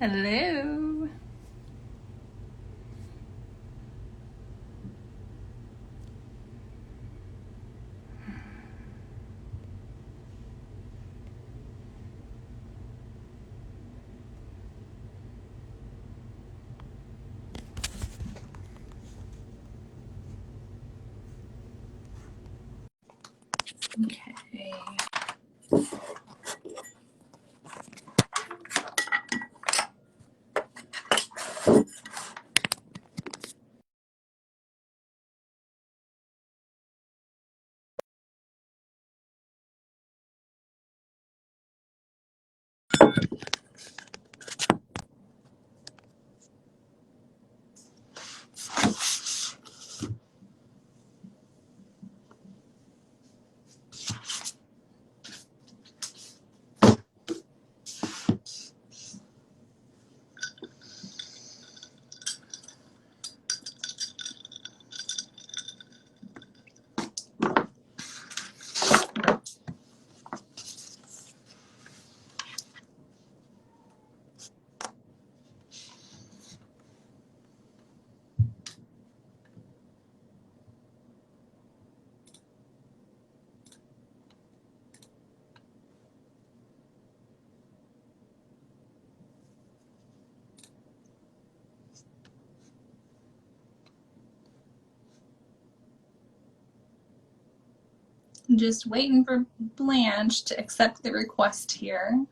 Hello. Okay. I'm just waiting for Blanche to accept the request here.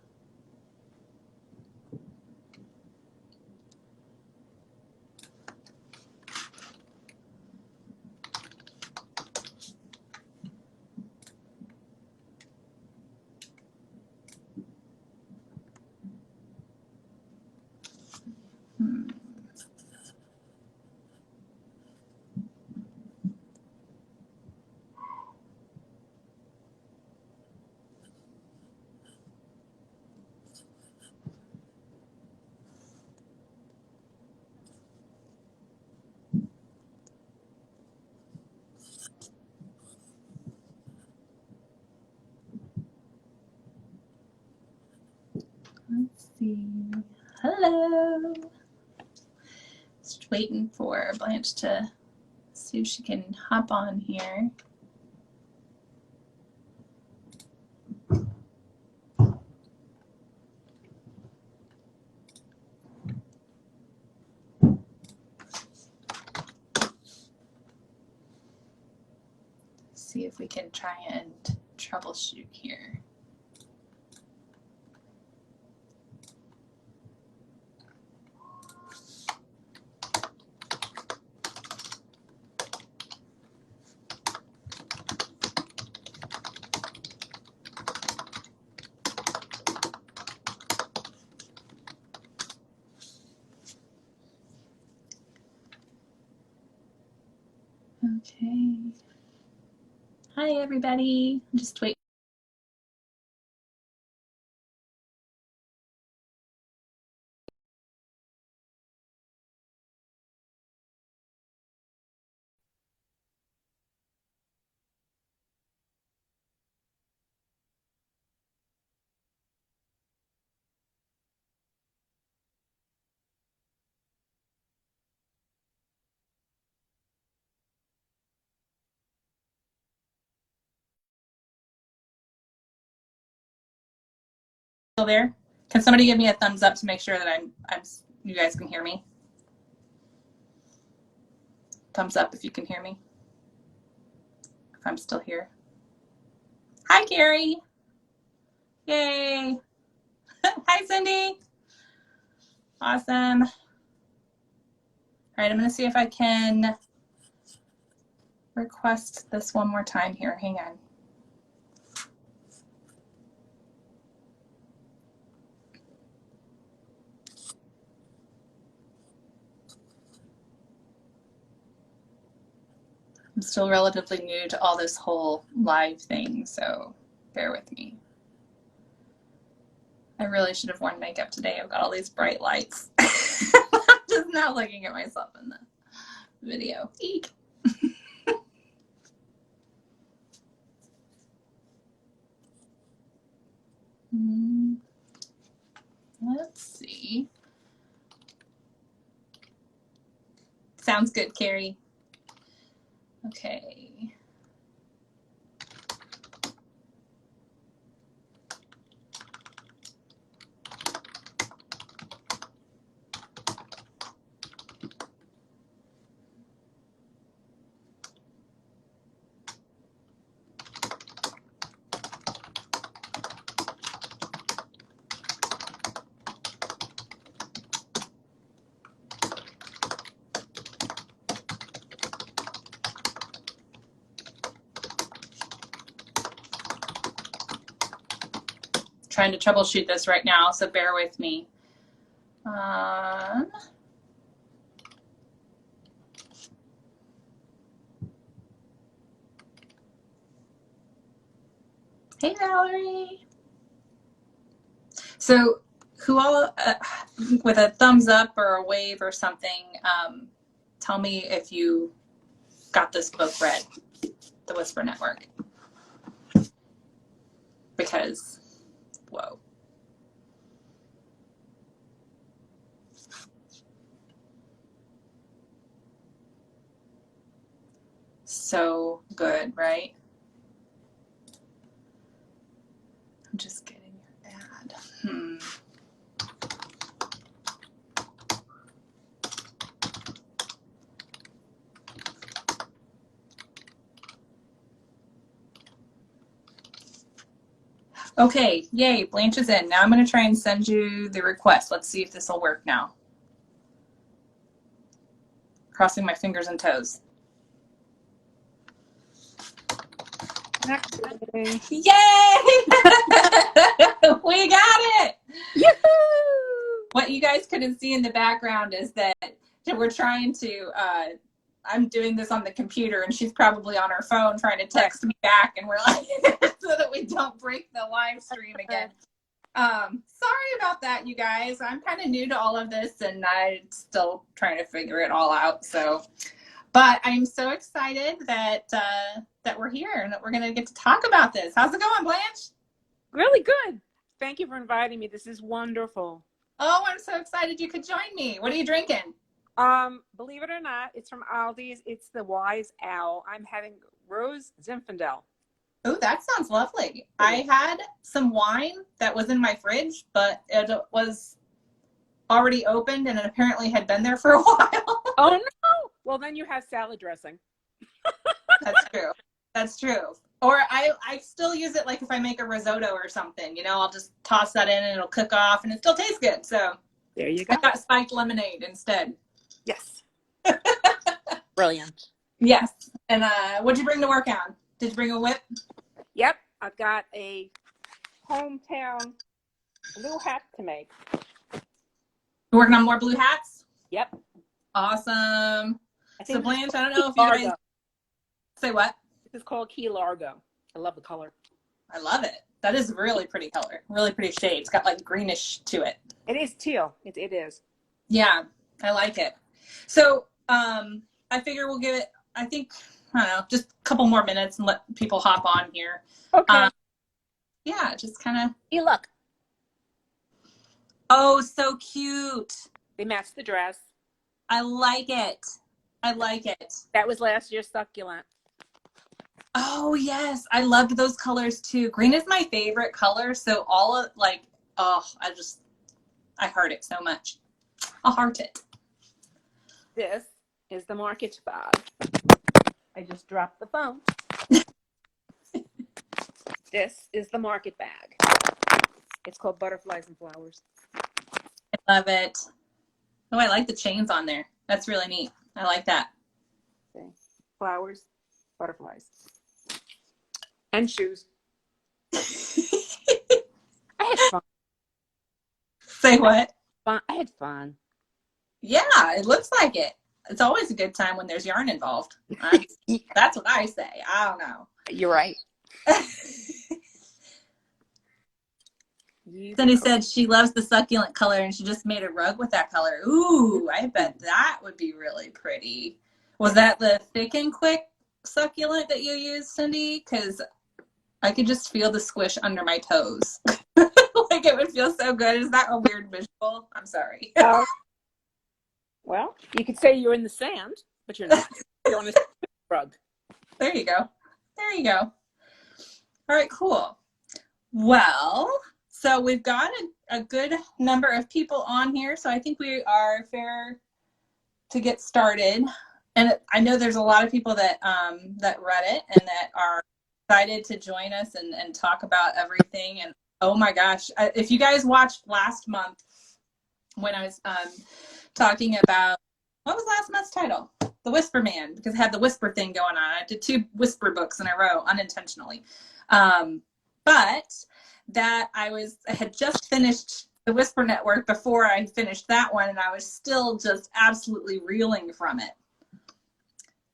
Let's see. Hello. Just waiting for Blanche to see if she can hop on here. See if we can try and troubleshoot here. Okay. Hi, everybody. Just wait. Still there? Can somebody give me a thumbs up to make sure that you guys can hear me? Thumbs up if you can hear me. If I'm still here. Hi, Carrie. Yay. Hi, Cindy. Awesome. All right, I'm going to see if I can request this one more time here. Hang on. I'm still relatively new to all this whole live thing, so bear with me. I really should have worn makeup today. I've got all these bright lights. I'm just now looking at myself in the video. Eek. Let's see. Sounds good, Carrie. Okay. Trying to troubleshoot this right now, so bear with me. Hey, Valerie. So who all, with a thumbs up or a wave or something, tell me if you got this book read, The Whisper Network. Because, whoa. So good, right? I'm just getting your ad. Okay, yay, Blanche is in. Now I'm going to try and send you the request. Let's see if this will work now. Crossing my fingers and toes. Yay! We got it! Yoo-hoo! What you guys couldn't see in the background is that we're trying to, I'm doing this on the computer and she's probably on her phone trying to text me back, and we're like, so that we don't break the live stream again. Sorry about that, you guys. I'm kind of new to all of this and I'm still trying to figure it all out. So, but I'm so excited that that we're here and that we're going to get to talk about this. How's it going, Blanche? Really good. Thank you for inviting me. This is wonderful. Oh, I'm so excited you could join me. What are you drinking? Believe it or not, it's from Aldi's. It's the Wise Owl. I'm having Rose Zinfandel. Oh, that sounds lovely. I had some wine that was in my fridge, but it was already opened and it apparently had been there for a while. Oh, no. Well, then you have salad dressing. That's true. That's true. Or I still use it like if I make a risotto or something, you know, I'll just toss that in and it'll cook off and it still tastes good. So there you go. I got spiked lemonade instead. Yes. Brilliant. Yes. And what'd you bring to work on? Did you bring a whip? Yep. I've got a hometown blue hat to make. You're working on more blue hats? Yep. Awesome. So Blanche, I don't know if you guys say what? This is called 𝘰𝑯𝘭𝘆. I love the color. I love it. That is a really pretty color. Really pretty shade. It's got like greenish to it. It is teal. It is. Yeah, I like it. So I figure we'll give it, I think, I don't know, just a couple more minutes and let people hop on here. Okay. Yeah, just kind of. Hey, look. Oh, so cute. They match the dress. I like it. I like it. That was last year's succulent. Oh, yes. I loved those colors too. Green is my favorite color. So all of like, oh, I heart it so much. I'll heart it. This is the market bag. I just dropped the phone. This is the market bag. It's called Butterflies and Flowers. I love it. Oh, I like the chains on there. That's really neat. I like that. Okay. Flowers, butterflies, and shoes. I had fun. Say what? I had fun. Yeah, it looks like it. It's always a good time when there's yarn involved. That's what I say. I don't know. You're right. Cindy said she loves the succulent color and she just made a rug with that color. Ooh, I bet that would be really pretty. Was that the thick and quick succulent that you used, Cindy? Because I could just feel the squish under my toes. Like it would feel so good. Is that a weird visual? I'm sorry. Well, you could say you're in the sand. but you're not. You're on a rug. There you go. There you go. All right, cool. Well, so we've got a good number of people on here, so I think we are fair to get started. And I know there's a lot of people that that read it and that are excited to join us and talk about everything. And oh my gosh, if you guys watched last month when I was talking about, what was last month's title? The Whisper Man, because it had the whisper thing going on. I did 2 whisper books in a row unintentionally. But that I had just finished the Whisper Network before I finished that one, and I was still just absolutely reeling from it.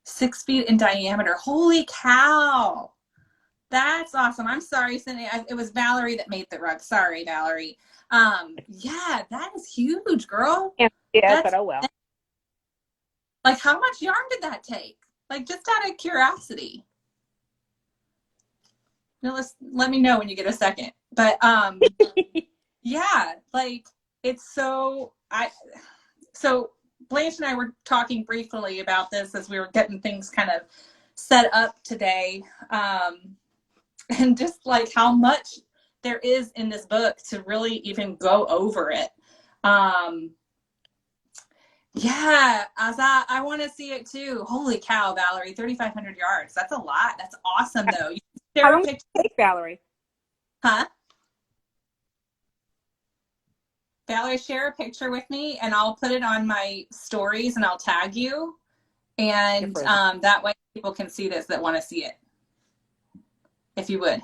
6 feet in diameter. Holy cow. That's awesome. I'm sorry, Cindy. It was Valerie that made the rug. Sorry, Valerie. Yeah, that is huge, girl. Yeah, but oh well. Like, how much yarn did that take? Like, just out of curiosity. Now, let me know when you get a second. But yeah, like, it's so Blanche and I were talking briefly about this as we were getting things kind of set up today. And just like how much there is in this book to really even go over it. Yeah, I want to see it too. Holy cow, Valerie, 3,500 yards. That's a lot. That's awesome, though. How long did it take, Valerie? Huh? Valerie, share a picture with me, and I'll put it on my stories, and I'll tag you. And that way people can see this that want to see it. If you would.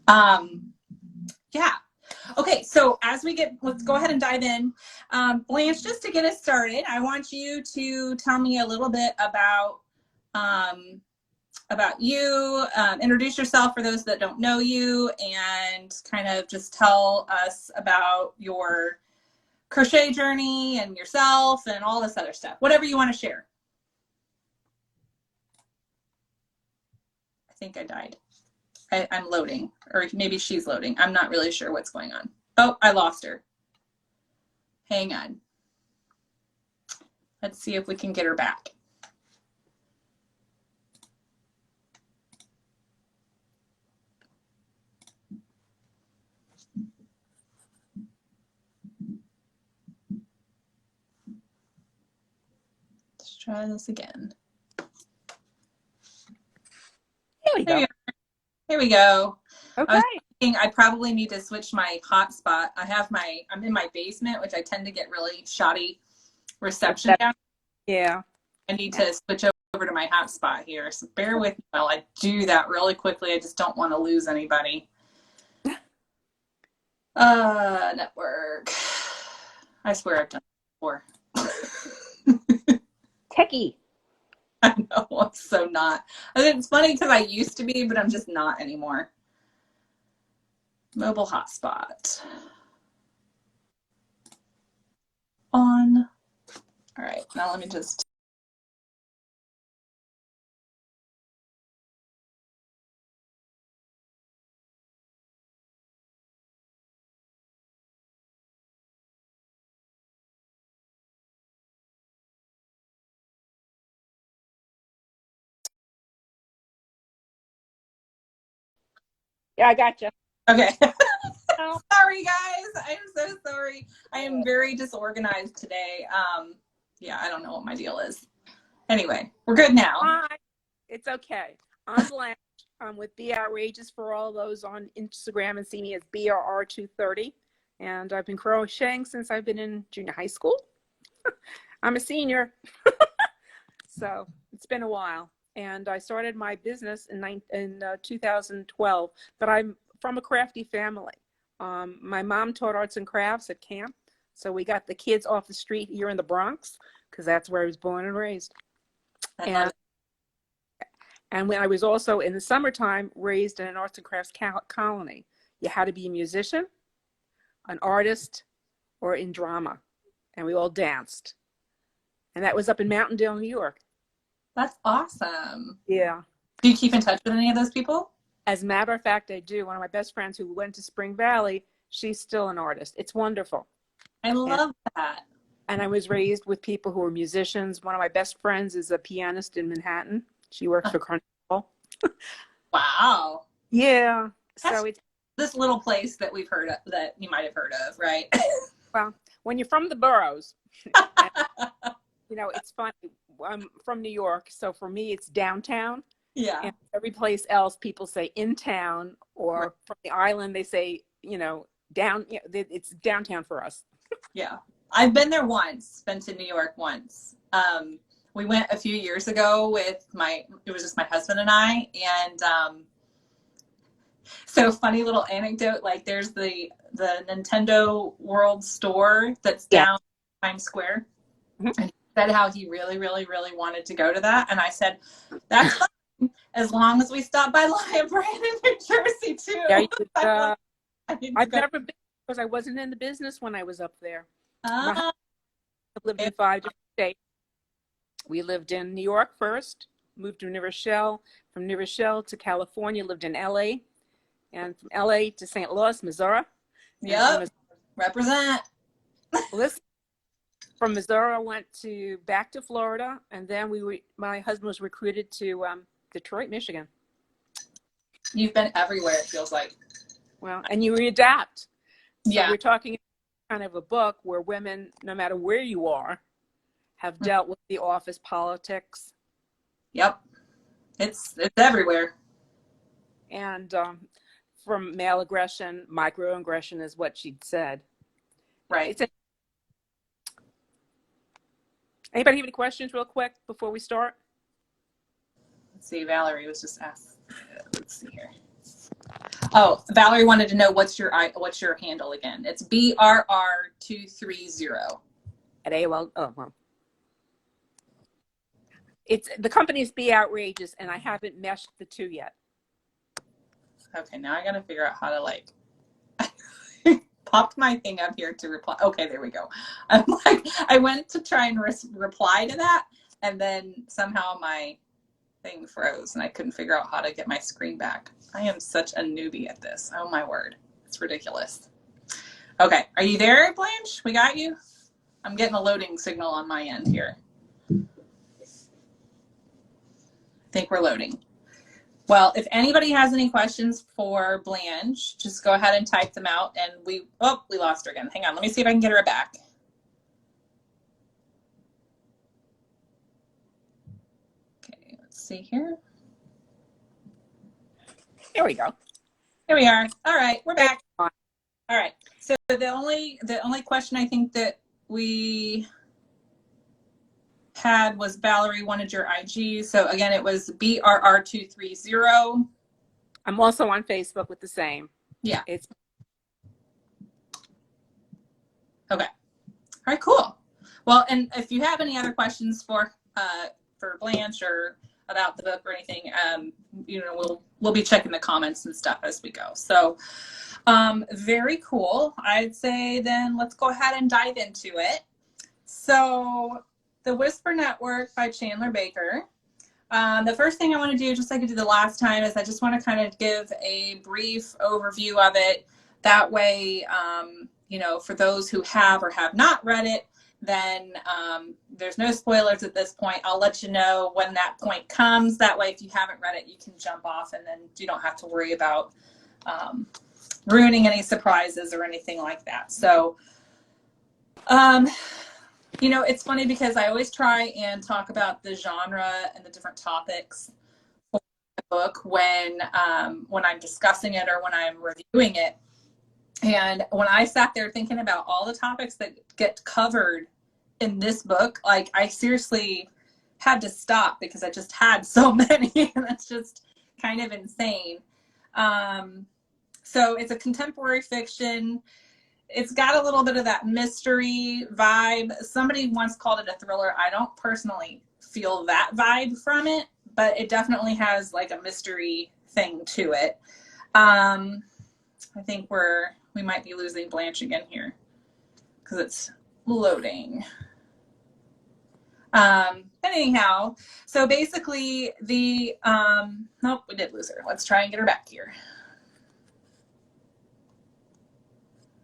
Yeah. Okay, so as we let's go ahead and dive in. Blanche, just to get us started, I want you to tell me a little bit about you, introduce yourself for those that don't know you, and kind of just tell us about your crochet journey and yourself and all this other stuff. Whatever you want to share. I think I died. I'm loading, or maybe she's loading. I'm not really sure what's going on. Oh, I lost her. Hang on. Let's see if we can get her back. Let's try this again. Here we go. Here we go. Okay. I was thinking I probably need to switch my hotspot. I'm in my basement, which I tend to get really shoddy reception down. Yeah. I need to switch over to my hotspot here. So bear with me while I do that really quickly. I just don't want to lose anybody. Network. I swear I've done it before. Techie. I know, I'm so not. It's funny because I used to be, but I'm just not anymore. Mobile hotspot. On. All right, now let me just. Yeah, I got you. Okay. Oh. Sorry, guys. I'm so sorry. I am very disorganized today. Yeah, I don't know what my deal is. Anyway, we're good now. Hi. It's okay. I'm Blanche. I'm with BeeOutrageous for all those on Instagram and see me as BRR230. And I've been crocheting since I've been in junior high school. I'm a senior. So it's been a while. And I started my business in 2012, but I'm from a crafty family. My mom taught arts and crafts at camp. So we got the kids off the street here in the Bronx, because that's where I was born and raised. And when I was also in the summertime raised in an arts and crafts colony. You had to be a musician, an artist, or in drama. And we all danced. And that was up in Mountaindale, New York. That's awesome. Yeah. Do you keep in touch with any of those people? As a matter of fact, I do. One of my best friends who went to Spring Valley, she's still an artist. It's wonderful. I love that. And I was raised with people who are musicians. One of my best friends is a pianist in Manhattan. She works for Carnival. Wow. Yeah. That's So it's, this little place that we've heard of, that you might have heard of, right? well, when you're from the boroughs, and, you know, it's funny. I'm from New York, so for me, it's downtown. Yeah. And every place else, people say in town, or Right. from the island, they say, you know, down. You know, it's downtown for us. Yeah. I've been there once, been to New York once. We went a few years ago with it was just my husband and I. And so funny little anecdote, like there's the Nintendo World store that's down Times Square. Mhm. And he said how he really, really, really wanted to go to that. And I said, that's fine, as long as we stop by Lion Brand in New Jersey too. Yeah, you could, I've go. never been because I wasn't in the business when I was up there. Uh, I've lived in 5 different states. We lived in New York first, moved to New Rochelle, from New Rochelle to California, lived in LA, and from LA to St. Louis, Missouri. Yep. Represent. Listen, from Missouri, I went back to Florida, and then my husband was recruited to Detroit, Michigan. You've been everywhere, it feels like. Well, and you readapt. So Yeah. we're talking kind of a book where women, no matter where you are, have dealt with the office politics. Yep. It's everywhere. And from male aggression, microaggression is what she'd said. Right. Anybody have any questions real quick before we start? Let's see, Valerie was just asked. Let's see here. Oh, Valerie wanted to know what's your handle again. It's 𝘠𝘪230 at AOL. Oh, well. It's the company is 𝘸𝘪ageous, and I haven't meshed the two yet. Okay, now I gotta figure out how to like popped my thing up here to reply. Okay, there we go. I'm like, I went to try and reply to that, and then somehow my thing froze, and I couldn't figure out how to get my screen back. I am such a newbie at this. Oh my word, it's ridiculous. Okay, are you there, Blanche? We got you? I'm getting a loading signal on my end here. I think we're loading. Well, if anybody has any questions for Blanche, just go ahead and type them out. And we lost her again. Hang on, let me see if I can get her back. Okay, let's see here. Here we go. Here we are. All right, we're back. All right. So the only question I think that we had was Valerie wanted your IG. So again, it was 𝘠𝘪230. I'm also on Facebook with the same. Yeah. It's okay. All right, cool. Well, and if you have any other questions for Blanche or about the book or anything, you know, we'll be checking the comments and stuff as we go. So very cool. I'd say then let's go ahead and dive into it. So The Whisper Network by Chandler Baker. The first thing I want to do, just like I did the last time, is I just want to kind of give a brief overview of it. That way, you know, for those who have or have not read it, then there's no spoilers at this point. I'll let you know when that point comes. That way, if you haven't read it, you can jump off and then you don't have to worry about ruining any surprises or anything like that. So, you know, it's funny because I always try and talk about the genre and the different topics for the book when I'm discussing it or when I'm reviewing it. And when I sat there thinking about all the topics that get covered in this book, like I seriously had to stop because I just had so many, and that's just kind of insane. So it's a contemporary fiction. It's got a little bit of that mystery vibe. Somebody once called it a thriller. I don't personally feel that vibe from it, but it definitely has like a mystery thing to it. I think we might be losing Blanche again here because it's loading. Anyhow, so basically nope, we did lose her. Let's try and get her back here.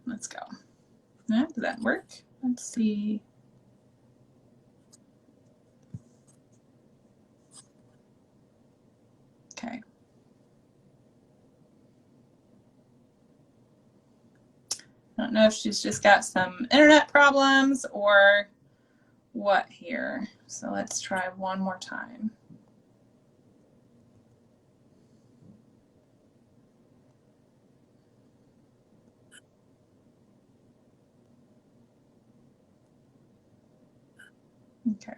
Let's go. Yeah, did that work? Let's see. don't know if she's just got some internet problems or what here. So let's try one more time. Okay.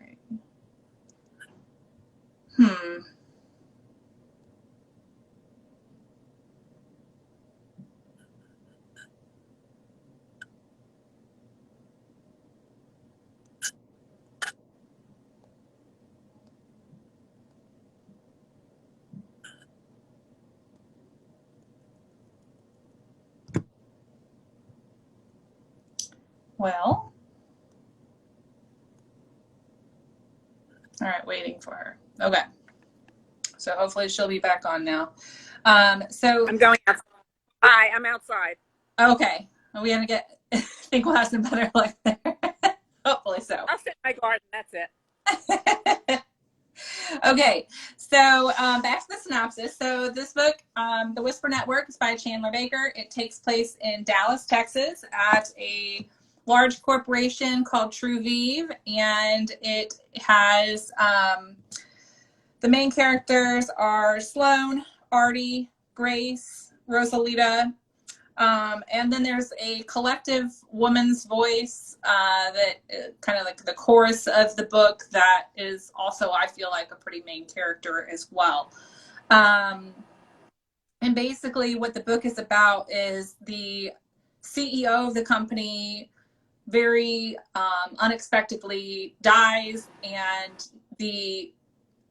Well, all right, waiting for her. Okay. So hopefully she'll be back on now. So I'm going outside. Hi, I'm outside. Okay. Are we going to get, I think we'll have some better luck there. Hopefully so. I'll sit in my garden. That's it. Okay. So back to the synopsis. So this book, The Whisper Network, is by Chandler Baker. It takes place in Dallas, Texas at a large corporation called 𝘠𝘩𝘏, and it has the main characters are Sloan, Artie, Grace, Rosalita, and then there's a collective woman's voice that kind of like the chorus of the book that is also, I feel like, a pretty main character as well. And basically what the book is about is the CEO of the company very unexpectedly dies, and the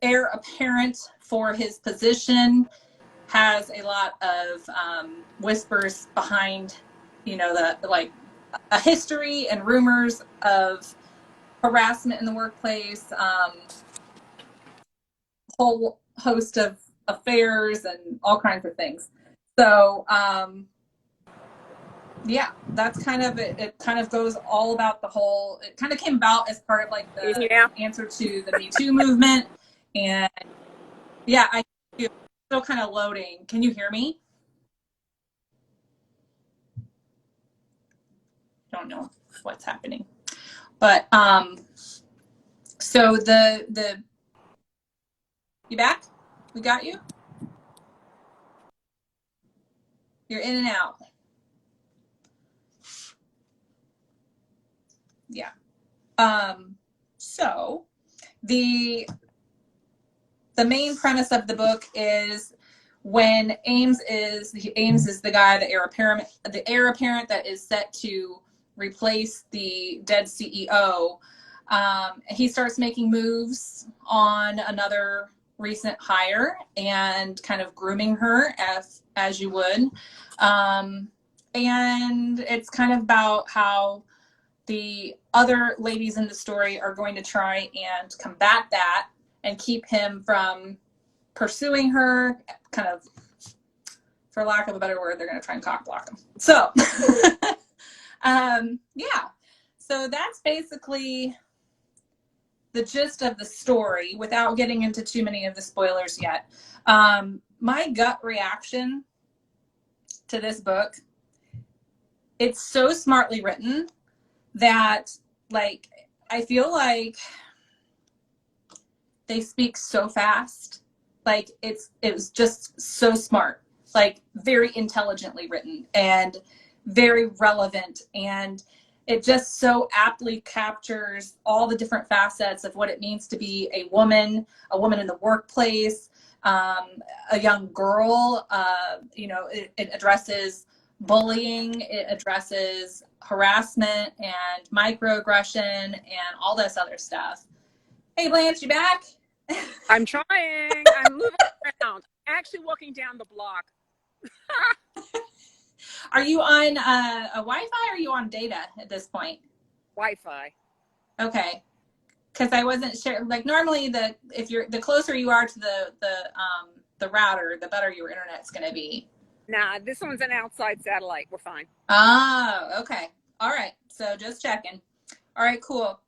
heir apparent for his position has a lot of whispers behind, you know, the like a history and rumors of harassment in the workplace, whole host of affairs and all kinds of things. So yeah, that's kind of it. It kind of goes all about the whole, it kind of came about as part of like the answer to the Me Too movement. And yeah, I still kind of loading. Can you hear me? Don't know what's happening, but so the you back? We got you. You're in and out. Yeah. So the main premise of the book is when Ames is the guy, the heir apparent that is set to replace the dead CEO. He starts making moves on another recent hire and kind of grooming her as you would. And it's kind of about how the other ladies in the story are going to try and combat that and keep him from pursuing her, kind of, for lack of a better word, they're going to try and cock block him. So, yeah. So that's basically the gist of the story without getting into too many of the spoilers yet. My gut reaction to this book, it's so smartly written that, like, I feel like they speak so fast. Like it was just so smart, like very intelligently written and very relevant. And it just so aptly captures all the different facets of what it means to be a woman in the workplace, a young girl. You know, it addresses bullying, it addresses harassment and microaggression and all this other stuff. Hey, Blanche, you back? I'm trying. I'm moving around. Actually walking down the block. Are you on a Wi-Fi or are you on data at this point? Wi-Fi. Okay. Because I wasn't sure. Like normally, the closer you are to the router, the better your internet's going to be. Nah, this one's an outside satellite. We're fine. Oh, okay. All right. So just checking. All right, cool.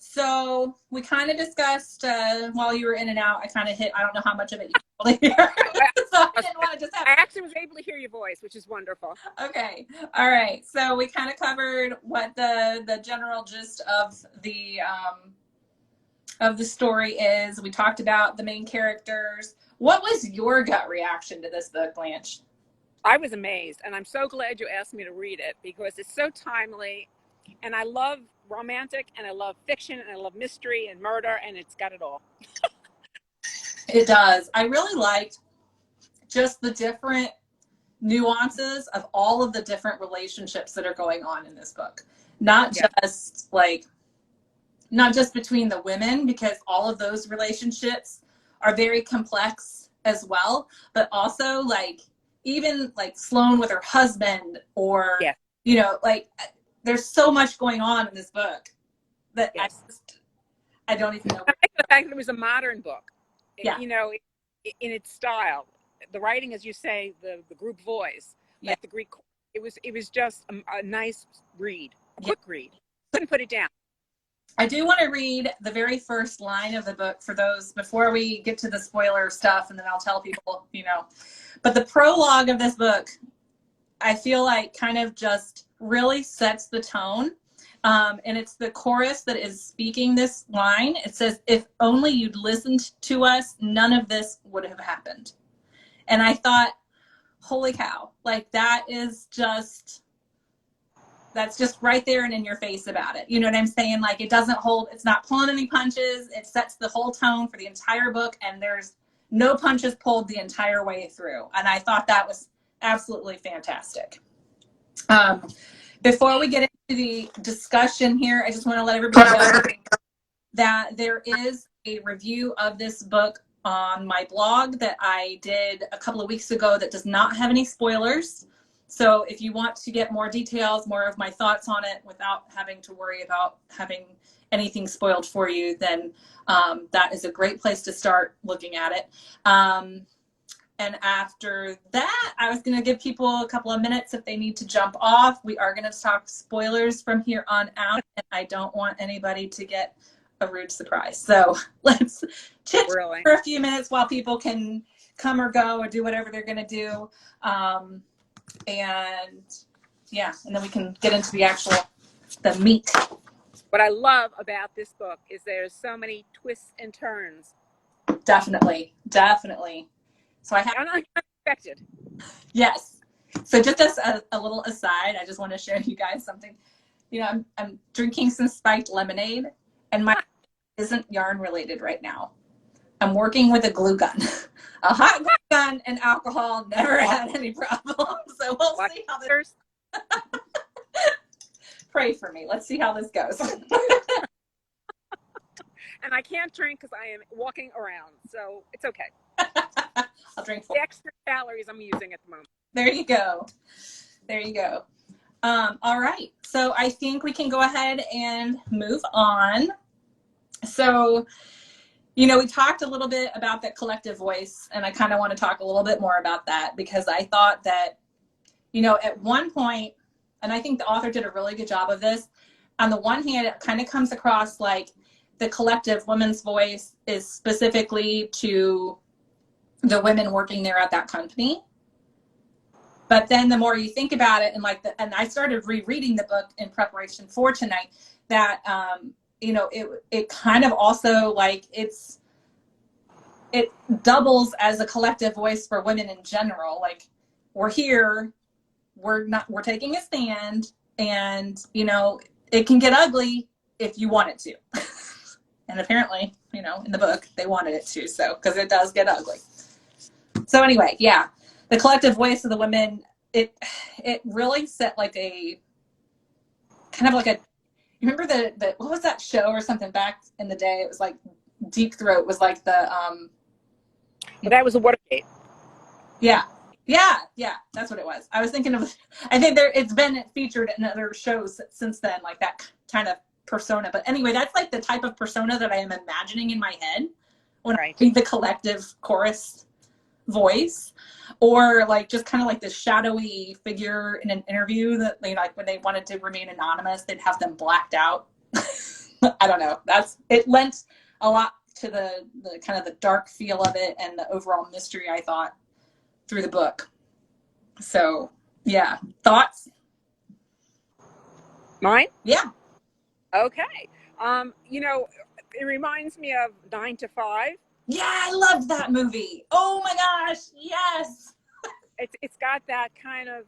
So we kind of discussed while you were in and out. I kind of hit. I don't know how much of it you could hear, so I didn't want to just have. I actually was able to hear your voice, which is wonderful. Okay, all right. So we kind of covered what the general gist of the story is. We talked about the main characters. What was your gut reaction to this book, Blanche? I was amazed, and I'm so glad you asked me to read it because it's so timely, and I love romantic, and I love fiction, and I love mystery and murder, and it's got it all. It does. I really liked just the different nuances of all of the different relationships that are going on in this book. Not just between the women, because all of those relationships are very complex as well, but also like even like Sloane with her husband, or you know, like there's so much going on in this book that I don't even know. I like the fact that it was a modern book. Yeah. You know, in its style, the writing, as you say, the group voice, like the Greek. It was just a nice read, a quick read. Couldn't put it down. I do want to read the very first line of the book for those before we get to the spoiler stuff, and then I'll tell people, you know. But the prologue of this book, I feel like kind of just really sets the tone. And it's the chorus that is speaking this line. It says, "If only you'd listened to us, none of this would have happened." And I thought, holy cow, like that's just right there and in your face about it. You know what I'm saying? Like it's not pulling any punches. It sets the whole tone for the entire book, and there's no punches pulled the entire way through. And I thought that was absolutely fantastic. Before we get into the discussion here, I just want to let everybody know that there is a review of this book on my blog that I did a couple of weeks ago that does not have any spoilers. So if you want to get more details, more of my thoughts on it without having to worry about having anything spoiled for you, then that is a great place to start looking at it. And after that, I was going to give people a couple of minutes if they need to jump off. We are going to talk spoilers from here on out, and I don't want anybody to get a rude surprise. So let's chit for a few minutes while people can come or go or do whatever they're going to do. And then we can get into the meat. What I love about this book is there's so many twists and turns. Definitely. So I have unexpected. Yes. So just as a little aside, I just want to show you guys something. You know, I'm drinking some spiked lemonade, and my isn't yarn related right now. I'm working with a glue gun. A hot glue gun and alcohol never had any problems. So we'll see how this. Pray for me. Let's see how this goes. And I can't drink because I am walking around, so it's okay. I'll drink the extra calories I'm using at the moment. There you go. All right. So I think we can go ahead and move on. So, you know, we talked a little bit about that collective voice, and I kind of want to talk a little bit more about that because I thought that, you know, at one point, and I think the author did a really good job of this, on the one hand, it kind of comes across like the collective women's voice is specifically to the women working there at that company. But then the more you think about it, and I started rereading the book in preparation for tonight, that, you know, it kind of also like it doubles as a collective voice for women in general. Like, we're here, we're taking a stand, and, you know, it can get ugly if you want it to. And apparently, you know, in the book, they wanted it to, so, because it does get ugly. So anyway, yeah, the collective voice of the women, it really set like a, kind of like a, you remember the what was that show or something back in the day? It was like Deep Throat was like the, But that was a Watergate. Yeah, that's what it was. I was thinking of, I think it's been featured in other shows since then, like that kind of persona. But anyway, that's like the type of persona that I am imagining in my head when I think the collective chorus voice, or like just kind of like this shadowy figure in an interview that they, like when they wanted to remain anonymous, they'd have them blacked out. I don't know. It lent a lot to the kind of the dark feel of it and the overall mystery, I thought, through the book. So yeah, thoughts? Mine? Yeah. Okay. You know, it reminds me of 9 to 5. Yeah, I loved that movie. Oh my gosh, yes. It's got that kind of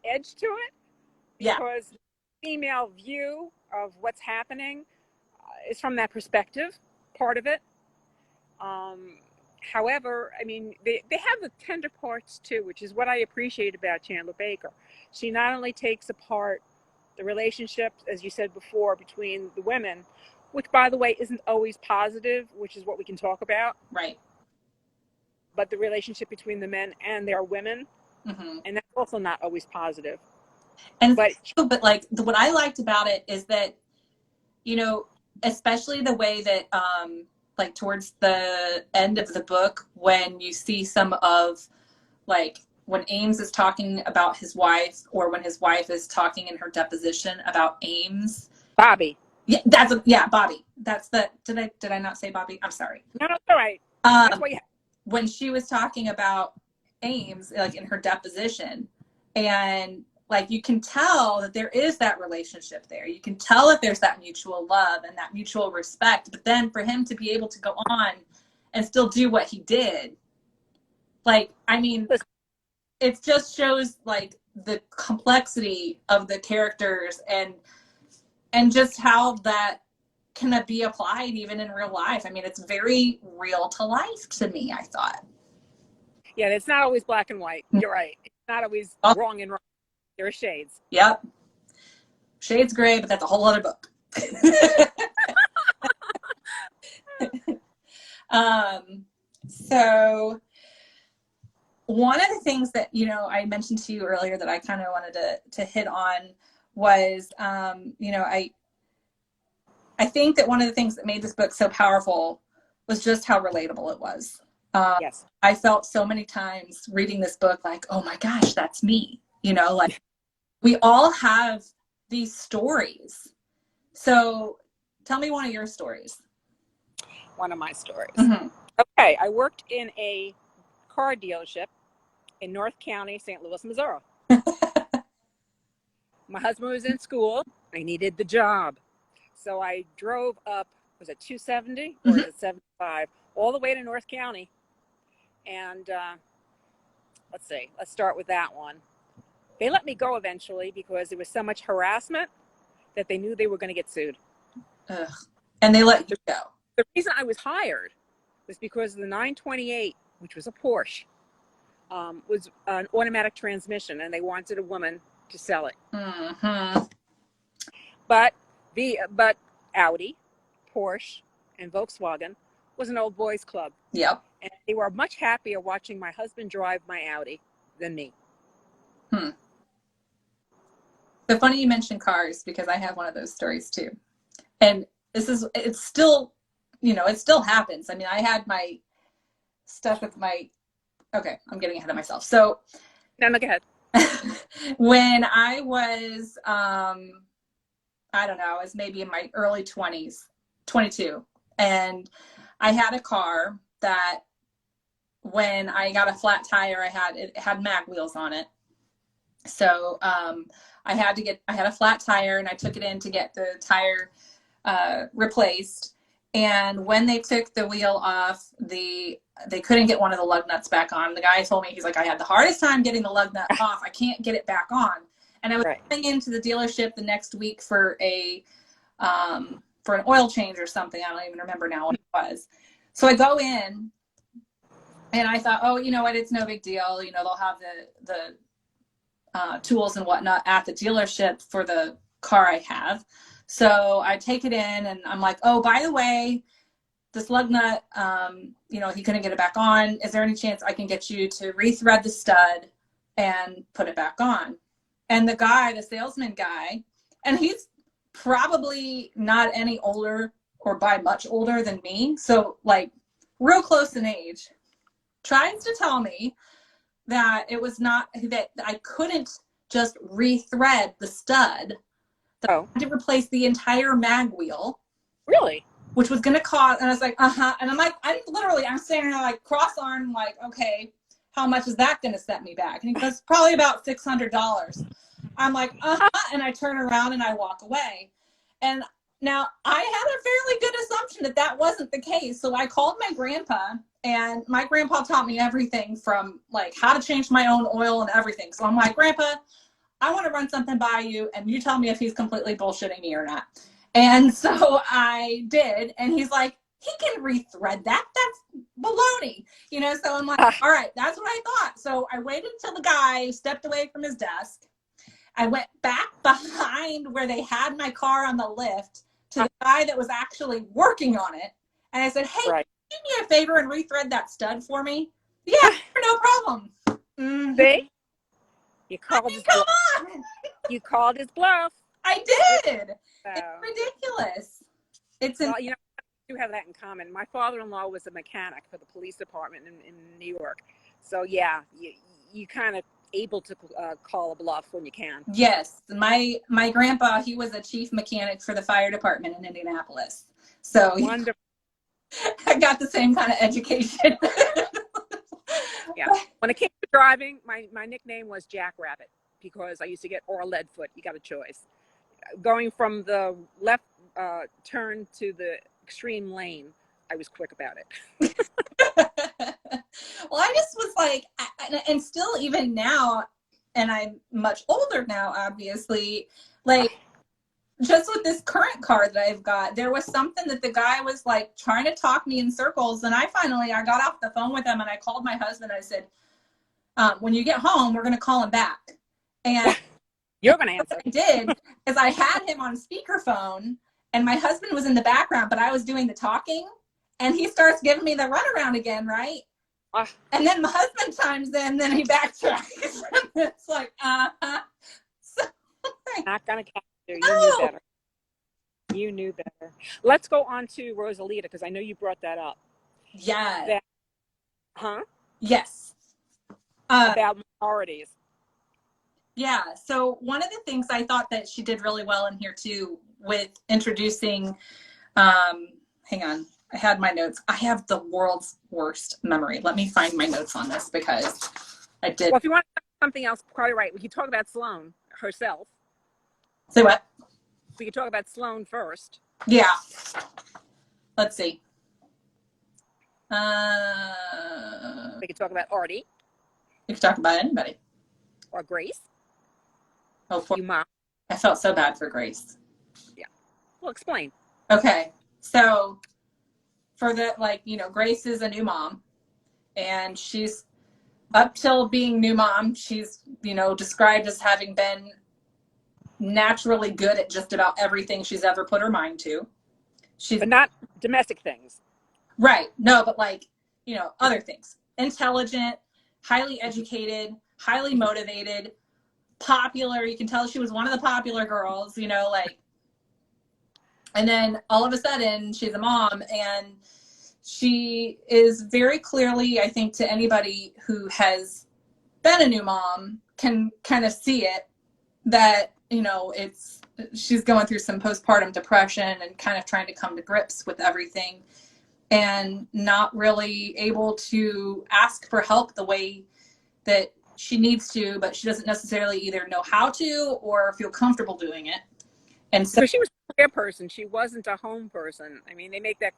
edge to it, Yeah. because the female view of what's happening is from that perspective, part of it. However, I mean, they have the tender parts too, which is what I appreciate about Chandler Baker. She not only takes apart the relationship, as you said before, between the women, which, by the way, isn't always positive, which is what we can talk about. Right. But the relationship between the men and their women, and that's also not always positive. And but like what I liked about it is that, you know, especially the way that like towards the end of the book, when you see some of, like, when Ames is talking about his wife, or when his wife is talking in her deposition about Ames. Bobby. Yeah, Bobby. That's the, did I not say Bobby? I'm sorry. No, all right. That's what you have. When she was talking about Ames, like in her deposition, and like you can tell that there is that relationship there. You can tell that there's that mutual love and that mutual respect. But then for him to be able to go on and still do what he did, like, I mean, it just shows like the complexity of the characters and just how that can be applied even in real life. I mean, it's very real to life to me, I thought. Yeah, it's not always black and white. You're right. It's not always wrong and right. There are shades. Yep. Shades gray, but that's a whole other book. So one of the things that, you know, I mentioned to you earlier that I kind of wanted to hit on was, you know, I think that one of the things that made this book so powerful was just how relatable it was. Yes. I felt so many times reading this book like, oh my gosh, that's me. You know, like we all have these stories. So tell me one of your stories. One of my stories. Mm-hmm. Okay. I worked in a car dealership in North County, St. Louis, Missouri. My husband was in school. I needed the job. So I drove up, was it 270 or is it 75, all the way to North County. And let's see, let's start with that one. They let me go eventually because there was so much harassment that they knew they were going to get sued. Ugh. And they let you go. The reason I was hired was because the 928, which was a Porsche, was an automatic transmission, and they wanted a woman to sell it. Mm-hmm. But Audi, Porsche, and Volkswagen was an old boys club. Yep. And they were much happier watching my husband drive my Audi than me. So funny you mentioned cars, because I have one of those stories too. And it's still, you know, it still happens. I mean, I had my stuff with okay, I'm getting ahead of myself. So no, go ahead. When I was, I don't know, I was maybe in my early 20s, 22. And I had a car that when I got a flat tire, it had mag wheels on it. So I had a flat tire, and I took it in to get the tire replaced. And when they took the wheel off, they couldn't get one of the lug nuts back on. The guy told me, he's like, I had the hardest time getting the lug nut off. I can't get it back on. And I was going into the dealership the next week for an oil change or something. I don't even remember now what it was. So I go in, and I thought, oh, you know what? It's no big deal. You know, they'll have the tools and whatnot at the dealership for the car I have. So I take it in, and I'm like, oh, by the way, this lug nut, you know, he couldn't get it back on. Is there any chance I can get you to rethread the stud and put it back on? And the salesman guy, and he's probably not any older or by much older than me, so like real close in age, tries to tell me that it was not, that I couldn't just rethread the stud, that I had to replace the entire mag wheel, Really? which was going to cost, and I was like, and I'm like, I'm standing there like cross-armed, like, okay, how much is that going to set me back? And he goes, probably about $600. I'm like, and I turn around and I walk away. And now I had a fairly good assumption that that wasn't the case. So I called my grandpa, and my grandpa taught me everything from like how to change my own oil and everything. So I'm like, Grandpa, I want to run something by you, and you tell me if he's completely bullshitting me or not. And so I did, and he's like, he can rethread that. That's baloney, you know? So I'm like, all right, that's what I thought. So I waited until the guy stepped away from his desk. I went back behind where they had my car on the lift to the guy that was actually working on it. And I said, hey, right. do me a favor and rethread that stud for me? Yeah, no problem. Mm-hmm. See? You called his bluff. You called his bluff. I did. So. It's ridiculous. Well, you know, we do have that in common. My father-in-law was a mechanic for the police department in New York. So yeah, you kind of able to call a bluff when you can. Yes, my grandpa, he was a chief mechanic for the fire department in Indianapolis. So wonderful. I got the same kind of education. Yeah. When it came to driving, my nickname was Jackrabbit because I used to get or Leadfoot. You got a choice. Going from the left turn to the extreme lane, I was quick about it. Well, I just was like, and still even now, and I'm much older now, obviously, like just with this current car that I've got, there was something that the guy was like trying to talk me in circles. And I got off the phone with him and I called my husband. I said, when you get home, we're going to call him back. And you're going to answer. What I did is I had him on speakerphone and my husband was in the background, but I was doing the talking, and he starts giving me the runaround again. Right. And then my husband chimes in, then he backtracks. It's like, so, not going to catch you. You knew better. You knew better. Let's go on to Rosalita, because I know you brought that up. Yeah. Yes. About minorities. Yeah. So one of the things I thought that she did really well in here too, with introducing, hang on, I had my notes. I have the world's worst memory. Let me find my notes on this because I did. Well, if you want something else, probably right. We could talk about Sloane herself. Say what? We could talk about Sloane first. Yeah. Let's see. We could talk about Artie. We could talk about anybody. Or Grace. Oh, you mom. I felt so bad for Grace. Yeah. Well, explain. Okay. So for the, like, you know, Grace is a new mom, and she's up till being new mom, she's, you know, described as having been naturally good at just about everything she's ever put her mind to. But not domestic things. Right. No, but like, you know, other things. Intelligent, highly educated, highly motivated, popular. You can tell she was one of the popular girls, you know, like, and then all of a sudden she's a mom, and she is very clearly, I think, to anybody who has been a new mom can kind of see it, that, you know, she's going through some postpartum depression and kind of trying to come to grips with everything, and not really able to ask for help the way that she needs to, but she doesn't necessarily either know how to or feel comfortable doing it. And so she was a career person. She wasn't a home person. I mean, they make that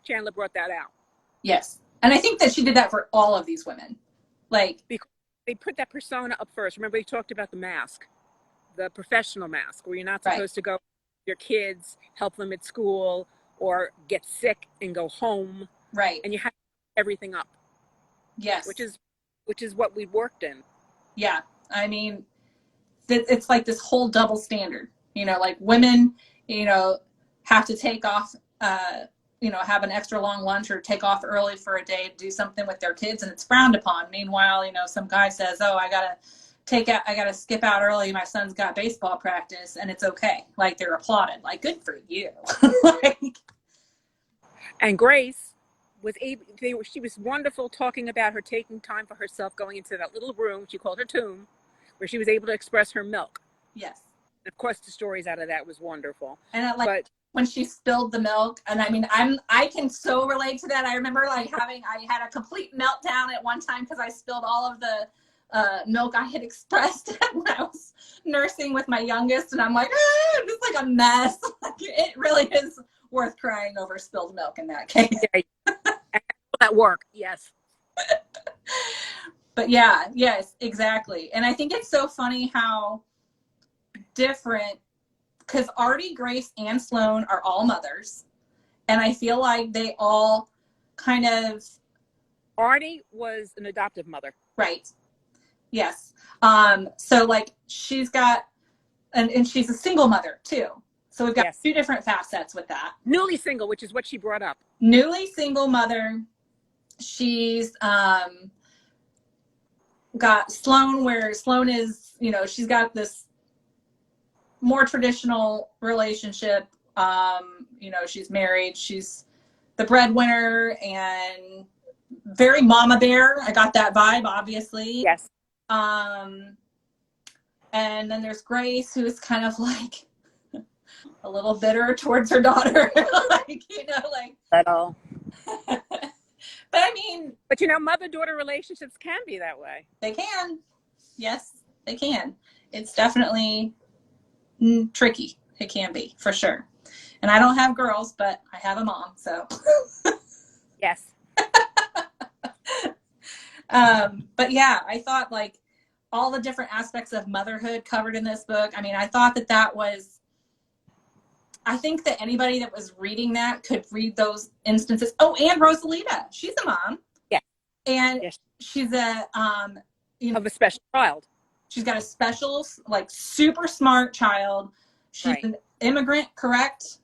Chandler brought that out. Yes. And I think that she did that for all of these women. Like, because they put that persona up first. Remember, we talked about the mask, the professional mask, where you're not supposed to go with your kids, help them at school, or get sick and go home. Right. And you have everything up. Yes. Which is what we worked in. Yeah. I mean, it's like this whole double standard, you know, like women, you know, have to take off, you know, have an extra long lunch or take off early for a day to do something with their kids, and it's frowned upon. Meanwhile, you know, some guy says, oh, I gotta skip out early. My son's got baseball practice, and it's okay. Like, they're applauded. Like, good for you. Like, and Grace was she was wonderful, talking about her taking time for herself, going into that little room she called her tomb, where she was able to express her milk. Yes. Of course, the stories out of that was wonderful. And when she spilled the milk, and I mean, I can so relate to that. I remember I had a complete meltdown at one time because I spilled all of the milk I had expressed when I was nursing with my youngest, and I'm like, just like a mess. Like, it really is worth crying over spilled milk in that case. At work, yes. But yeah, yes, exactly. And I think it's so funny how different, because Artie, Grace, and Sloane are all mothers, and I feel like they all kind of. Artie was an adoptive mother. Right. Yes. So like she's got, and she's a single mother too. So we've got two different facets with that. Newly single, which is what she brought up. Newly single mother. She's got Sloane, where Sloane is, you know, she's got this more traditional relationship. You know, she's married, she's the breadwinner, and very mama bear. I got that vibe, obviously. Yes. And then there's Grace, who's kind of like a little bitter towards her daughter. Like, you know, like. At all. But I mean. But you know, mother-daughter relationships can be that way. They can. Yes, they can. It's definitely tricky. It can be, for sure. And I don't have girls, but I have a mom, so. Yes. But yeah, I thought like all the different aspects of motherhood covered in this book. I mean, I thought that was, I think that anybody that was reading that could read those instances. Oh, and Rosalita, she's a mom. Yeah. And she's a, you know, of a special child. She's got a special, like, super smart child. She's an immigrant, correct?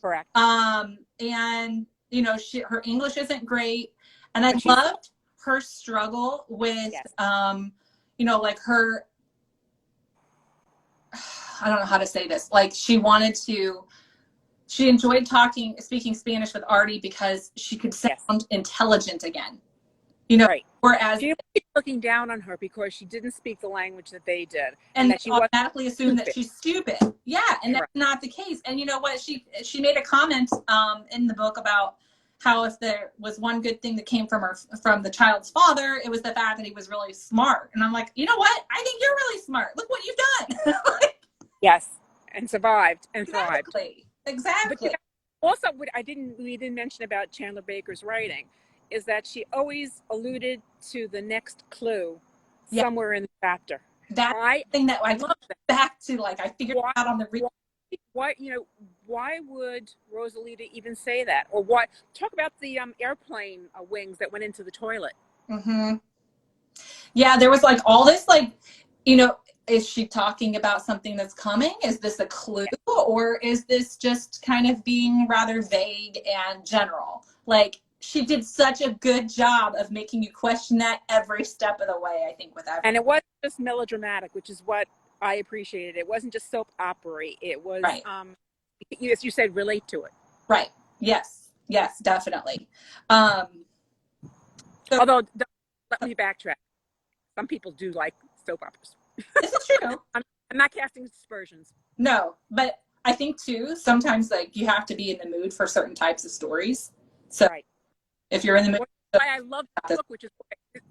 Correct. And you know, her English isn't great, and I loved her struggle with, you know, like her. I don't know how to say this. Like, she enjoyed speaking Spanish with Artie because she could sound intelligent again. You know, whereas she was looking down on her because she didn't speak the language that they did, and that she automatically assumed that she's stupid. Yeah, and that's not the case. And you know what? She made a comment in the book about how if there was one good thing that came from the child's father, it was the fact that he was really smart. And I'm like, you know what? I think you're really smart. Look what you've done. Yes, and survived and thrived. Exactly. But you know, also, what we didn't mention about Chandler Baker's writing is that she always alluded to the next clue somewhere in the chapter. That thing that I love back to, like, I figured out on the read. Why, you know, why would Rosalita even say that? Or what? Talk about the airplane wings that went into the toilet. Mm-hmm. Yeah, there was like all this, like, you know, is she talking about something that's coming? Is this a clue, or is this just kind of being rather vague and general? Like, she did such a good job of making you question that every step of the way, I think, with everything. And it wasn't just melodramatic, which is what I appreciated. It wasn't just soap opera. It was, as you said, relate to it. Right. Yes. Yes, definitely. Although, let me backtrack. Some people do like soap operas. This is true. I'm not casting aspersions. No, but I think too, sometimes like you have to be in the mood for certain types of stories. So if you're in the mood. Why I love the book, which is why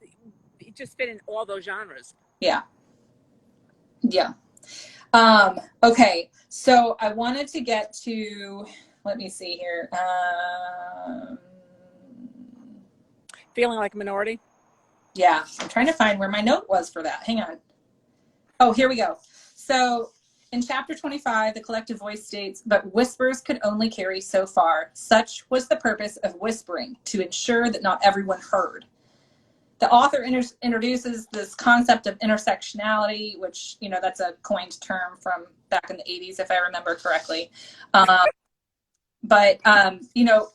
it just fit in all those genres. Yeah. Yeah. Okay. So I wanted to get to, let me see here. Feeling like a minority? Yeah. I'm trying to find where my note was for that. Hang on. Oh, here we go. So in chapter 25, the collective voice states, but whispers could only carry so far. Such was the purpose of whispering, to ensure that not everyone heard. The author introduces this concept of intersectionality, which, you know, that's a coined term from back in the 80s, if I remember correctly. But, you know,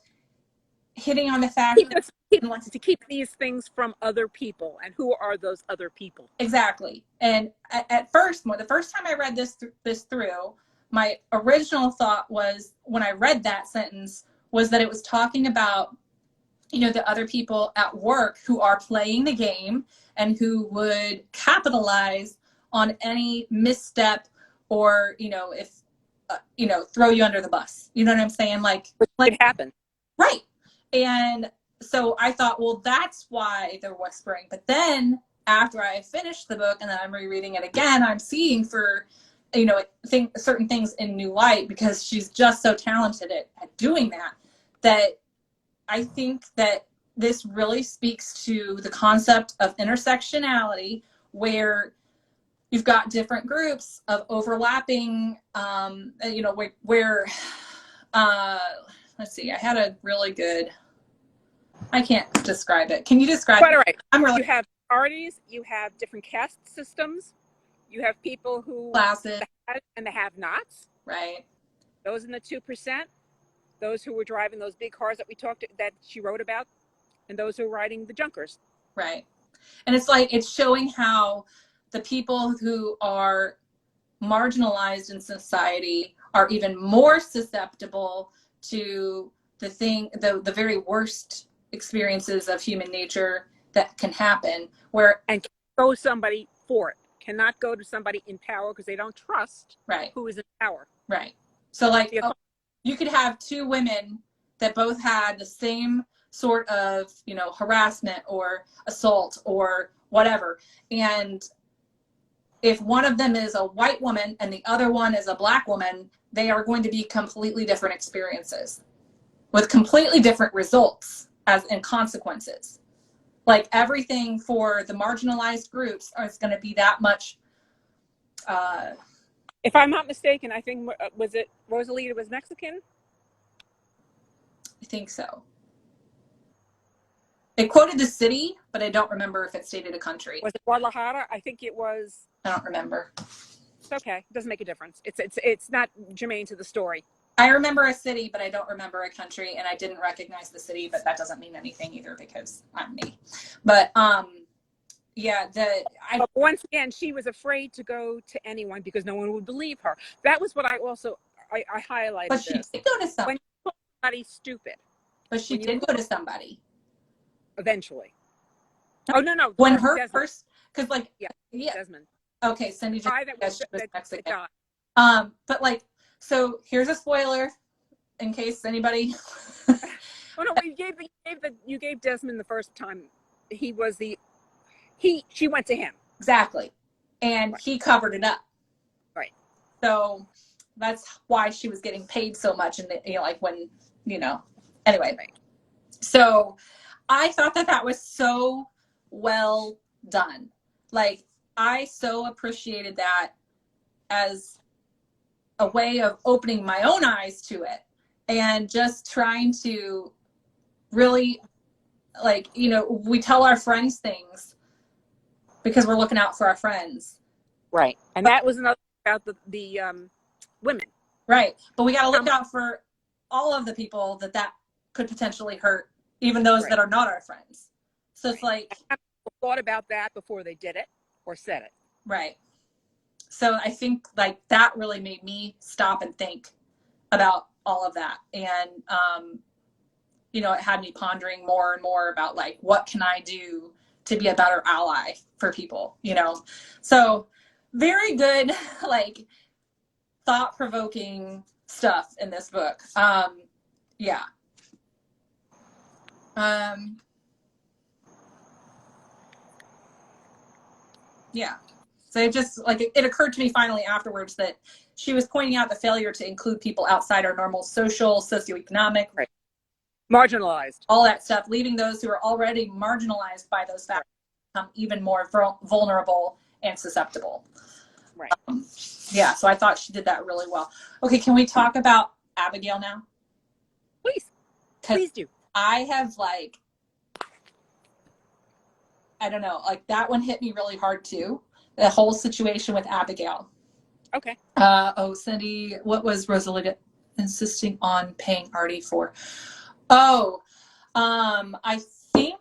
hitting on the fact that to keep these things from other people, and who are those other people? Exactly. And at first, the first time I read this through, my original thought was, when I read that sentence, was that it was talking about, you know, the other people at work who are playing the game and who would capitalize on any misstep or, if, throw you under the bus. You know what I'm saying? Like it happened. Right. And so I thought, well, that's why they're whispering. But then after I finished the book and then I'm rereading it again, I'm seeing for, certain things in new light, because she's just so talented at doing that I think that this really speaks to the concept of intersectionality, where you've got different groups of overlapping, where let's see, I had a really good, I can't describe it. Can you describe Quite it? all right. I'm really, you have parties, you have different caste systems, you have people who classes, and the have-nots. right? Those in the 2%, those who were driving those big cars that she wrote about, and those who are riding the junkers. Right. And it's showing how the people who are marginalized in society are even more susceptible to the very worst experiences of human nature that can happen, and go somebody for it, cannot go to somebody in power because they don't trust who is in power. Right. So you could have two women that both had the same sort of, harassment or assault or whatever. And if one of them is a white woman and the other one is a black woman, they are going to be completely different experiences with completely different results and consequences. Like everything for the marginalized groups is going to be that much. If I'm not mistaken, I think, was it Rosalita was Mexican? I think so. It quoted the city, but I don't remember if it stated a country. Was it Guadalajara? I think it was. I don't remember. It's okay. It doesn't make a difference. It's not germane to the story. I remember a city, but I don't remember a country, and I didn't recognize the city, but that doesn't mean anything either because I'm me. But But once again, she was afraid to go to anyone because no one would believe her. That was what I highlighted. But she did go to somebody. When you call somebody stupid. But she did go to somebody. Eventually. Oh no. When her Desmond. first, because Desmond. Okay, Cindy just was Mexican. But so here's a spoiler in case anybody. Oh no, you gave Desmond the first time. She went to him. Exactly. And he covered it up. Right. So that's why she was getting paid so much. And anyway. Right. So I thought that was so well done. I so appreciated that as a way of opening my own eyes to it and just trying to really we tell our friends things because we're looking out for our friends. Right. And that was another thing about the women. Right. But we got to look out for all of the people that could potentially hurt, even those that are not our friends. So it's I thought about that before they did it or said it. Right. So I think that really made me stop and think about all of that. And, it had me pondering more and more about what can I do to be a better ally for people, So very good, thought-provoking stuff in this book. Yeah. Yeah. So it just it occurred to me finally afterwards that she was pointing out the failure to include people outside our normal social, socioeconomic, marginalized, all that stuff, leaving those who are already marginalized by those factors become even more vulnerable and susceptible. Right. So I thought she did that really well. Okay, can we talk about Abigail now? Please do. I have I don't know, that one hit me really hard too. The whole situation with Abigail. Okay. Cindy, what was Rosalita insisting on paying Artie for? I think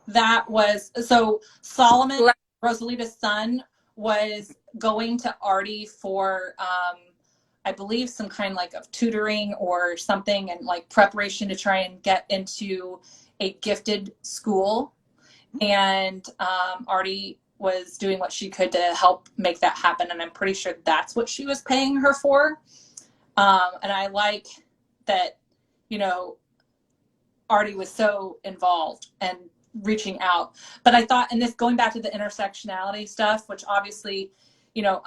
that was, so Solomon, Rosalita's son, was going to Artie for, I believe some kind of tutoring or something and preparation to try and get into a gifted school. And Artie was doing what she could to help make that happen. And I'm pretty sure that's what she was paying her for. And I like that, you know, Artie was so involved and reaching out. But I thought, and this going back to the intersectionality stuff, which obviously, you know,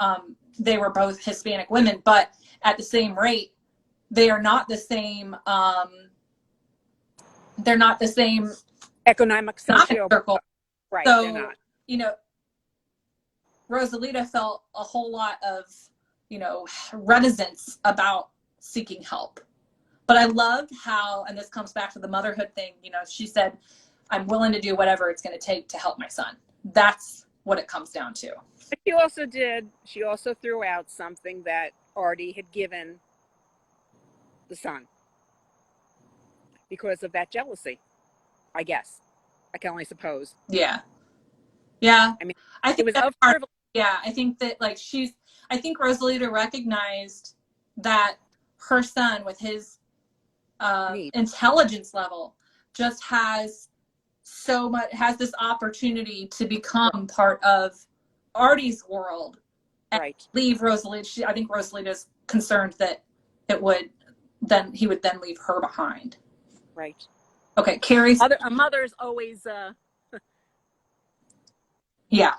they were both Hispanic women, but at the same rate, they are not the same. They're not the same economic circle. Right. So, they're not. You know, Rosalita felt a whole lot of, you know, reticence about seeking help. But I loved how, and this comes back to the motherhood thing, you know, she said, I'm willing to do whatever it's going to take to help my son. That's what it comes down to. She also threw out something that Artie had given the son because of that jealousy, I guess. I can only suppose. Yeah. Yeah. I mean, I think it was that's of part, yeah. I think that like I think Rosalita recognized that her son with his intelligence level just has this opportunity to become part of Artie's world and leave Rosalita. I think Rosalita's concerned that he would then leave her behind. Right. Okay, Carrie. A mother's always yeah.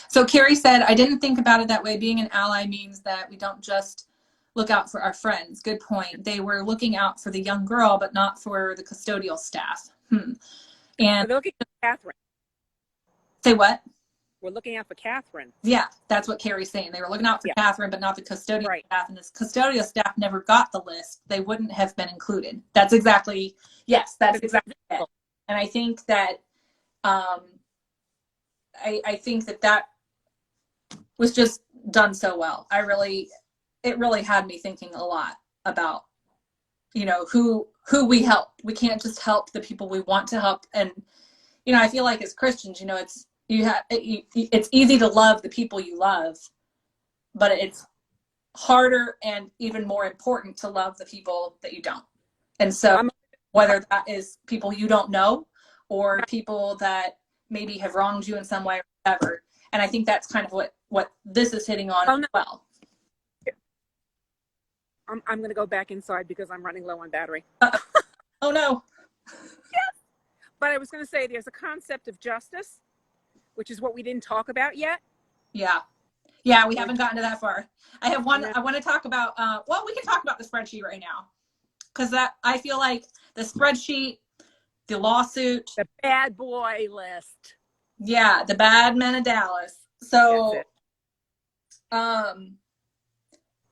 So Carrie said, I didn't think about it that way. Being an ally means that we don't just look out for our friends. Good point. They were looking out for the young girl, but not for the custodial staff. And we're looking at Catherine. Say what? We're looking out for Catherine. Yeah, that's what Carrie's saying. They were looking out for Catherine, but not the custodial staff. And this custodial staff never got the list. They wouldn't have been included. That's exactly it. And I think that I think that was just done so well. It really had me thinking a lot about, you know, who we help. We can't just help the people we want to help. And, you know, I feel like as Christians, you know, it's easy to love the people you love, but it's harder and even more important to love the people that you don't. And so whether that is people you don't know or people that maybe have wronged you in some way or whatever. And I think that's kind of what this is hitting on as well. I'm going to go back inside because I'm running low on battery. Oh, no. Yes. But I was going to say there's a concept of justice, which is what we didn't talk about yet. Yeah. Yeah, we haven't gotten to that far. I have one. I want to talk about, well, we can talk about the spreadsheet right now. Because I feel like the spreadsheet, the lawsuit. The bad boy list. Yeah, the bad men of Dallas. So,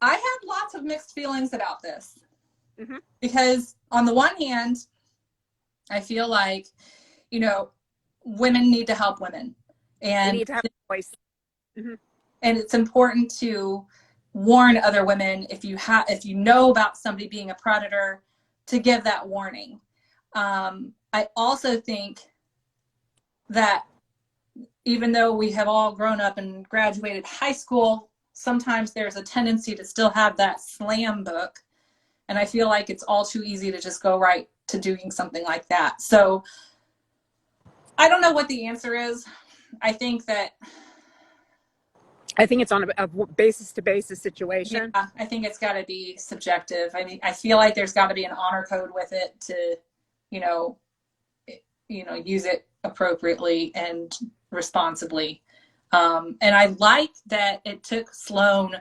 I had lots of mixed feelings about this. Mm-hmm. Because on the one hand, I feel like, you know, women need to help women. And they need to have a voice. Mm-hmm. And it's important to warn other women if you know about somebody being a predator, to give that warning. I also think that even though we have all grown up and graduated high school, sometimes there's a tendency to still have that slam book. And I feel like it's all too easy to just go right to doing something like that. So I don't know what the answer is. I think it's on a basis to basis situation. Yeah, I think it's got to be subjective. I mean, I feel like there's got to be an honor code with it to, you know, use it appropriately and responsibly. And I like that it took Sloan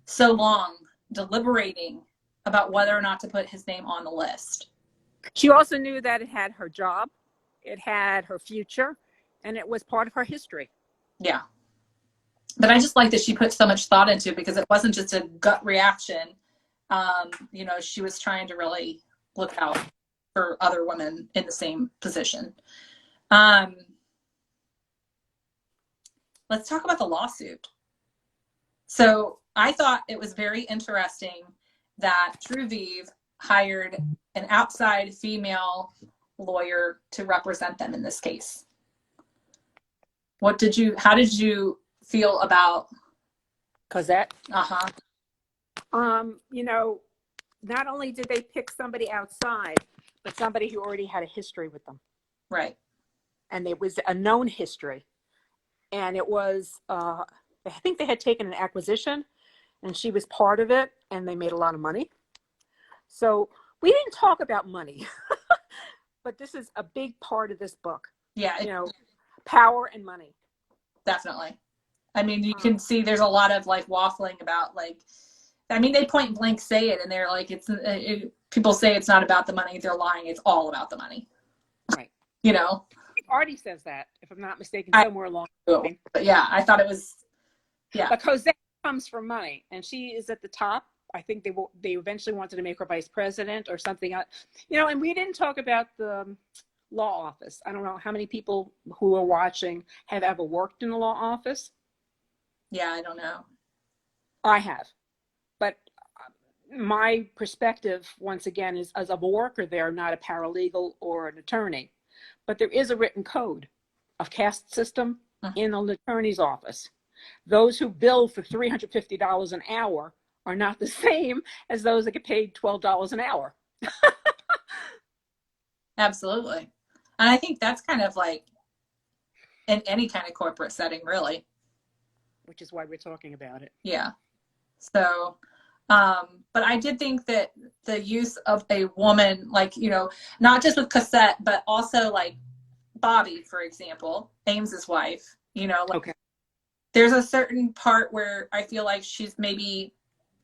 so long deliberating about whether or not to put his name on the list. She also knew that it had her job, it had her future, and it was part of her history. Yeah. But I just like that she put so much thought into it because it wasn't just a gut reaction. You know, she was trying to really look out for other women in the same position. Let's talk about the lawsuit. So I thought it was very interesting that True Vive hired an outside female lawyer to represent them in this case. How did you feel about Cosette? Uh-huh. You know, not only did they pick somebody outside, but somebody who already had a history with them. Right. And it was a known history. and it was, I think they had taken an acquisition, and she was part of it, and they made a lot of money. So we didn't talk about money, but this is a big part of this book. Yeah. You know, power and money. Definitely. I mean, you can see there's a lot of like waffling about like, I mean, they point blank say it, and they're like, people say it's not about the money. They're lying. It's all about the money. Right. You know? Artie says that, if I'm not mistaken, somewhere along the line. But yeah, I thought it was, yeah. But Cosette comes from money, and she is at the top. I think they eventually wanted to make her vice president or something. You know, and we didn't talk about the law office. I don't know how many people who are watching have ever worked in a law office. Yeah, I don't know. I have. But my perspective, once again, is as a worker there, not a paralegal or an attorney. But there is a written code of caste system in an attorney's office. Those who bill for $350 an hour are not the same as those that get paid $12 an hour. Absolutely. And I think that's kind of like in any kind of corporate setting, really. Which is why we're talking about it. Yeah. So, but I did think that the use of a woman, like, you know, not just with Cosette, but also like Bobby, for example, Ames's wife, you know, like, there's a certain part where I feel like she's maybe,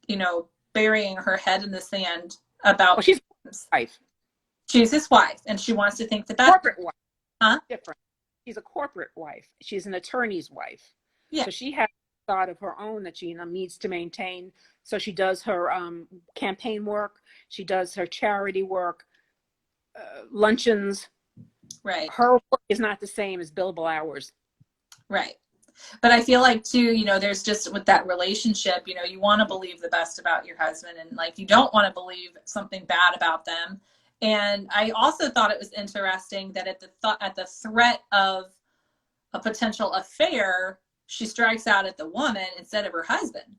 you know, burying her head in the sand about. Well, she's his wife. She's his wife, and she wants to think that that's corporate wife. Huh? Different. She's a corporate wife. She's an attorney's wife. Yeah. So she has a thought of her own that she needs to maintain. So she does her campaign work. She does her charity work, luncheons. Right. Her work is not the same as billable hours. Right. But I feel like too, you know, there's just with that relationship, you know, you want to believe the best about your husband, and like you don't want to believe something bad about them. And I also thought it was interesting that at the threat of a potential affair, she strikes out at the woman instead of her husband.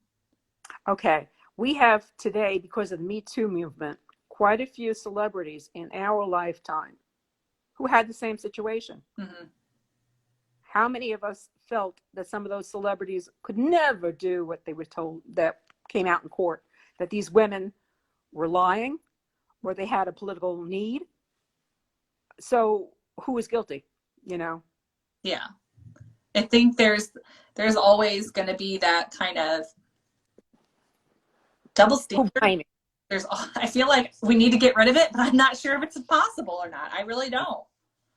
Okay. We have today, because of the Me Too movement, quite a few celebrities in our lifetime who had the same situation. Mm-hmm. How many of us felt that some of those celebrities could never do what they were told, that came out in court, that these women were lying or they had a political need? So who is guilty, you know? Yeah. I think there's always going to be that kind of double standard. I feel like we need to get rid of it, but I'm not sure if it's possible or not. I really don't.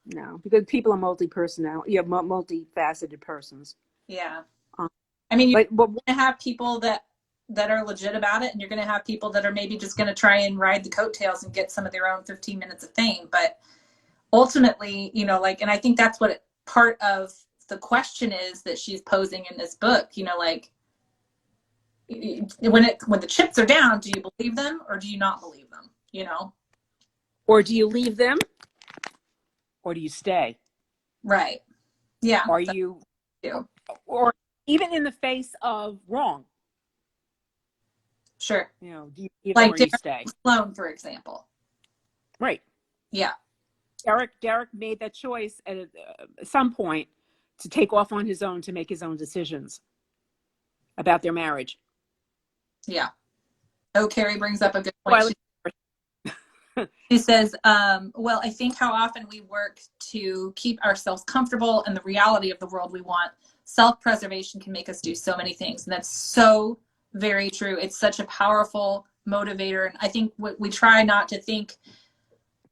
No, because people are multifaceted persons. Yeah. I mean, you're but going to have people that are legit about it, and you're going to have people that are maybe just going to try and ride the coattails and get some of their own 15 minutes of fame. But ultimately, you know, like, and I think that's what part of the question is that she's posing in this book, you know, like, when the chips are down, do you believe them or do you not believe them, you know? Or do you leave them? Or do you stay? Right. Yeah. Are you, or even in the face of wrong? Sure. You know, do you leave like them or do you stay? Sloan, for example. Right. Yeah. Derek made that choice at some point to take off on his own, to make his own decisions about their marriage. Yeah. Oh, Carrie brings up a good point. She says, well, I think how often we work to keep ourselves comfortable in the reality of the world we want. Self-preservation can make us do so many things. And that's so very true. It's such a powerful motivator. And I think we try not to think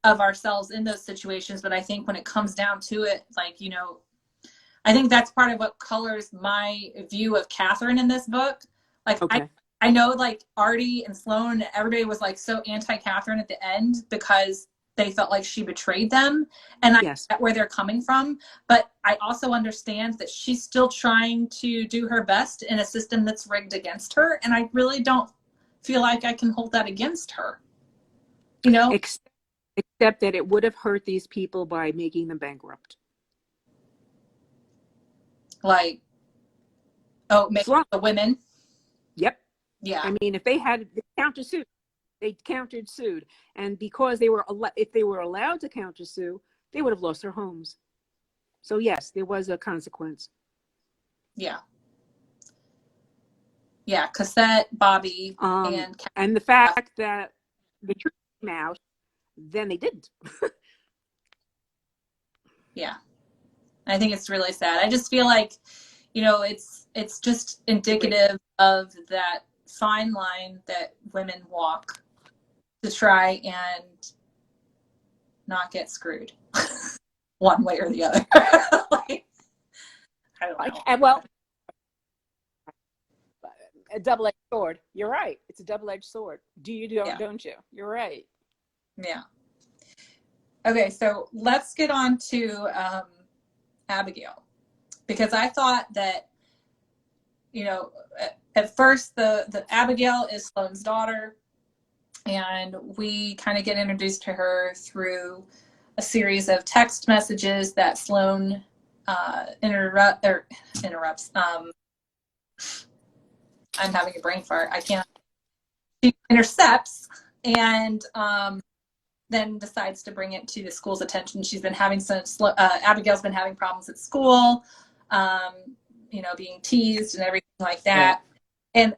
of ourselves in those situations, but I think when it comes down to it, like, you know, I think that's part of what colors my view of Catherine in this book. Like, I know like Artie and Sloan, everybody was like so anti-Catherine at the end because they felt like she betrayed them. And I get where they're coming from. But I also understand that she's still trying to do her best in a system that's rigged against her. And I really don't feel like I can hold that against her. You know? Except that it would have hurt these people by making them bankrupt. Like, maybe the women? Yep. Yeah. I mean, if they had countersued, they countersued, and because if they were allowed to countersue, they would have lost their homes. So yes, there was a consequence. Yeah. Yeah. Cassette, Bobby, and the fact that the truth came out, then they didn't. Yeah. I think it's really sad. I just feel like, you know, it's just indicative of that fine line that women walk to try and not get screwed one way or the other. Like, I don't know. And well, a double-edged sword. You're right. It's a double-edged sword. Do you, don't you? You're right. Yeah. Okay, so let's get on to Abigail, because I thought that, you know, at first the Abigail is Sloane's daughter, and we kind of get introduced to her through a series of text messages that Sloane interrupts. I'm having a brain fart. I can't. She intercepts and then decides to bring it to the school's attention. She's been having Abigail's been having problems at school, you know, being teased and everything like that. Yeah. And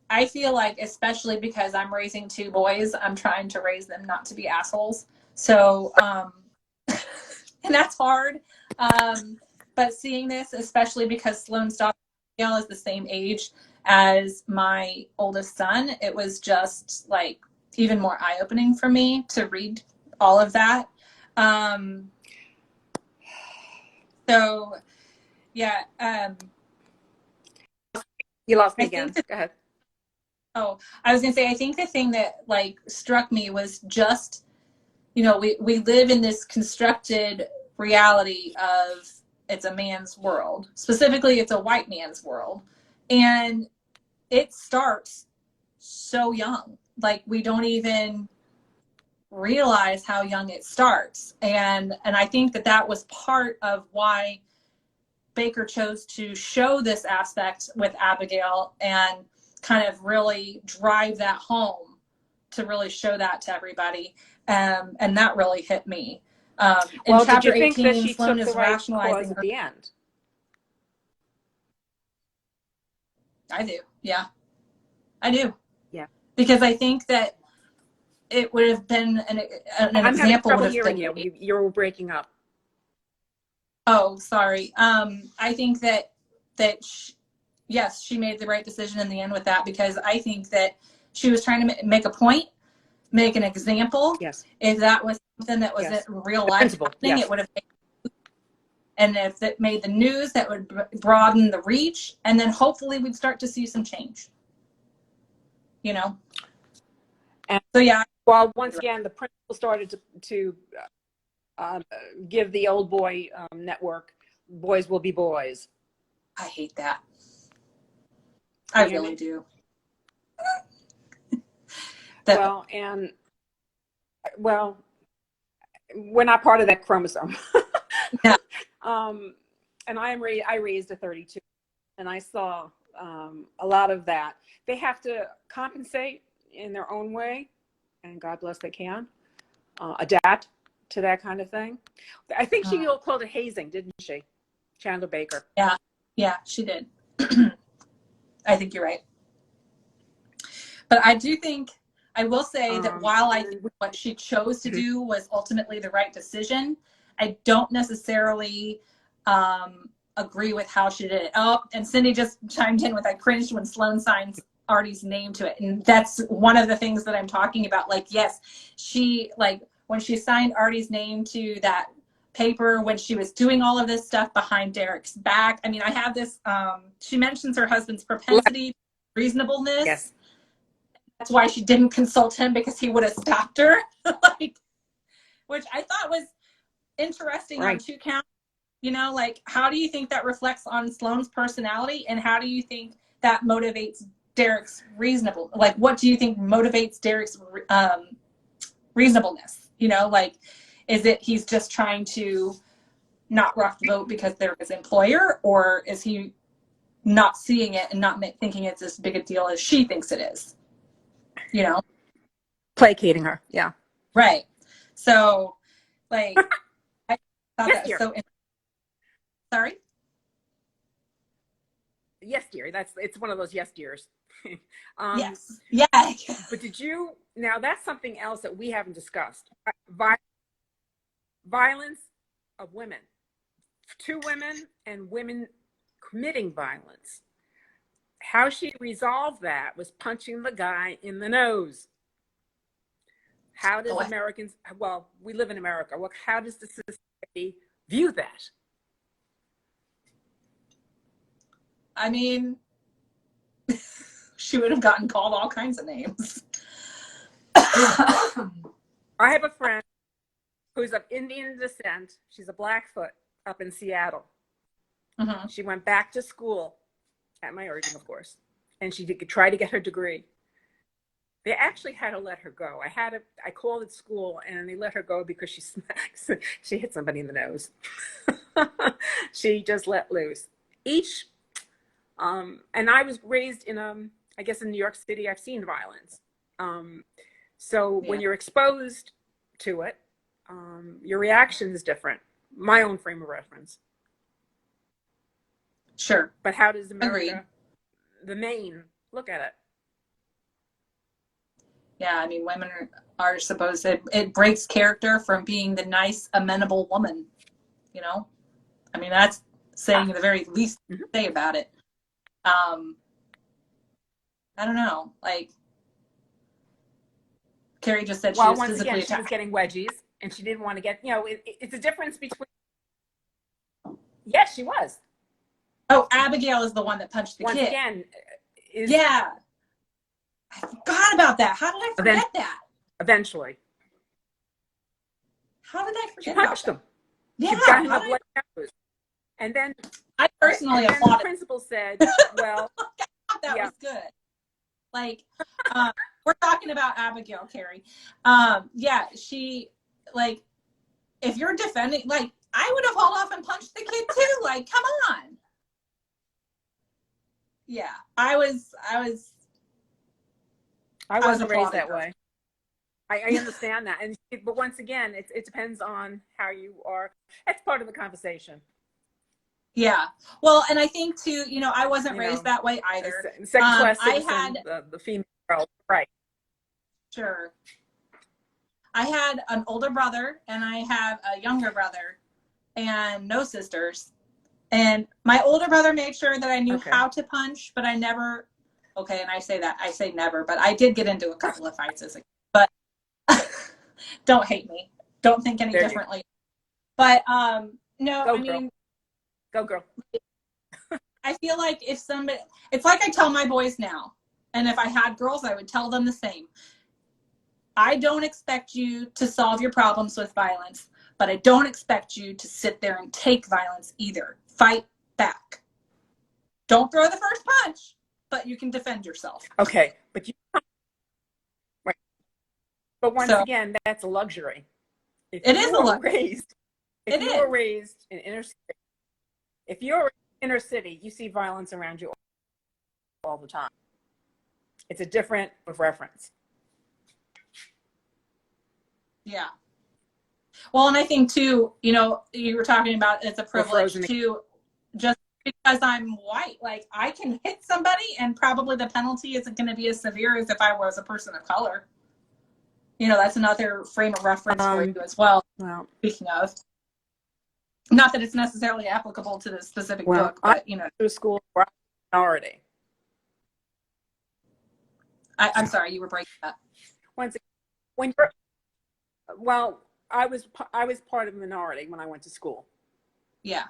I feel like, especially because I'm raising two boys, I'm trying to raise them not to be assholes. So, and that's hard. But seeing this, especially because Sloane's daughter Abigail is the same age as my oldest son, it was just like even more eye-opening for me to read all of that. So yeah. You lost me again. Go ahead. Oh, I was gonna say, I think the thing that like struck me was just, you know, we live in this constructed reality of it's a man's world. Specifically, it's a white man's world. And it starts so young. Like, we don't even realize how young it starts. And I think that was part of why Baker chose to show this aspect with Abigail and kind of really drive that home, to really show that to everybody. And that really hit me. In well, chapter did you think 18, that she Sloane took is the right rationalizing cause at the end? I do. Yeah, I do. Yeah. Because I think that it would have been an I'm example. having trouble would have hearing been you. You're breaking up. Oh, sorry. I think that yes, she made the right decision in the end with that, because I think that she was trying to make a point, make an example. Yes. If that was something that was in real life happening, it would have. And if it made the news, that would broaden the reach, and then hopefully we'd start to see some change. You know. And so yeah. Well, once again, the principal started to give the old boy network, boys will be boys. I hate that. I really do. Well, we're not part of that chromosome. Yeah. And I raised a 32, and I saw a lot of that. They have to compensate in their own way, and God bless they can adapt to that kind of thing. I think she called it hazing, didn't she? Chandler Baker. Yeah, she did. I think you're right. But I do think, I will say that while I think what she chose to do was ultimately the right decision, I don't necessarily agree with how she did it. Oh, and Cindy just chimed in with, I cringed when Sloane signs Artie's name to it. And that's one of the things that I'm talking about. Like, yes, she, like, when she signed Artie's name to that paper, when she was doing all of this stuff behind Derek's back. I mean, I have this, she mentions her husband's propensity, reasonableness. Yes. That's why she didn't consult him, because he would have stopped her. Like, which I thought was interesting on two counts. You know, like, how do you think that reflects on Sloane's personality, and how do you think that motivates Derek's reasonable? Like, what do you think motivates Derek's reasonableness? You know, like, is it he's just trying to not rock the boat because they're his employer, or is he not seeing it and not thinking it's as big a deal as she thinks it is? You know, placating her. Yeah. Right. So, like, I thought that was so interesting. Sorry? yes, dear. It's one of those yes, dears. Yes. Yeah. But now that's something else that we haven't discussed. Violence of women, to women and women committing violence. How she resolved that was punching the guy in the nose. How does Americans, well, we live in America. Well, how does the society view that? I mean, she would have gotten called all kinds of names. I have a friend who's of Indian descent. She's a Blackfoot up in Seattle. Mm-hmm. She went back to school at my urging, of course, and she did try to get her degree. They actually had to let her go. I called at school and they let her go because she hit somebody in the nose. She just let loose. And I was raised in, I guess in New York City, I've seen violence. So when you're exposed to it, your reaction is different. My own frame of reference. Sure. But how does America, the Maine, look at it? Yeah, I mean, women are supposed to, it breaks character from being the nice, amenable woman, you know? I mean, that's saying the very least to say about it. I don't know, like, Carrie just said she was physically attacked. She was getting wedgies, and she didn't want to get, it's a difference between, yes, she was. Oh, Abigail is the one that punched the kid. Once again, yeah. I forgot about that. How did I forget that? Eventually. How did I forget She punched him. Yeah. She got him a bloody nose. And then I personally applauded. The principal said, well, I thought that was good. Like, we're talking about Abigail, Carrie. Yeah, she, like, if you're defending, like, I would have hauled off and punched the kid too. Like, come on. Yeah, I wasn't raised that way. I understand that. But once again, it depends on how you are. That's part of the conversation. Yeah. Well, and I think too, I wasn't raised that way either. Second class citizen, I had the female girl, right? Sure. I had an older brother and I have a younger brother and no sisters. And my older brother made sure that I knew how to punch, but I never, and I say never, but I did get into a couple of fights as a kid. But don't hate me. Don't think any differently. But no, Go, girl. Go, girl. I feel like if somebody, it's like I tell my boys now, and if I had girls, I would tell them the same. I don't expect you to solve your problems with violence, but I don't expect you to sit there and take violence either. Fight back. Don't throw the first punch, but you can defend yourself. Okay, but right. But once again, that's a luxury. It is a luxury. If you were raised in inner city, if you're in inner city, you see violence around you all the time. It's a different of reference. Yeah. Well, and I think too, you were talking about it's a privilege too, just because I'm white. Like, I can hit somebody and probably the penalty isn't going to be as severe as if I was a person of color. That's another frame of reference for you as well. Well, speaking of. Not that it's necessarily applicable to this specific book, but, to school for minority. I'm sorry, you were breaking up. I was part of a minority when I went to school. Yeah.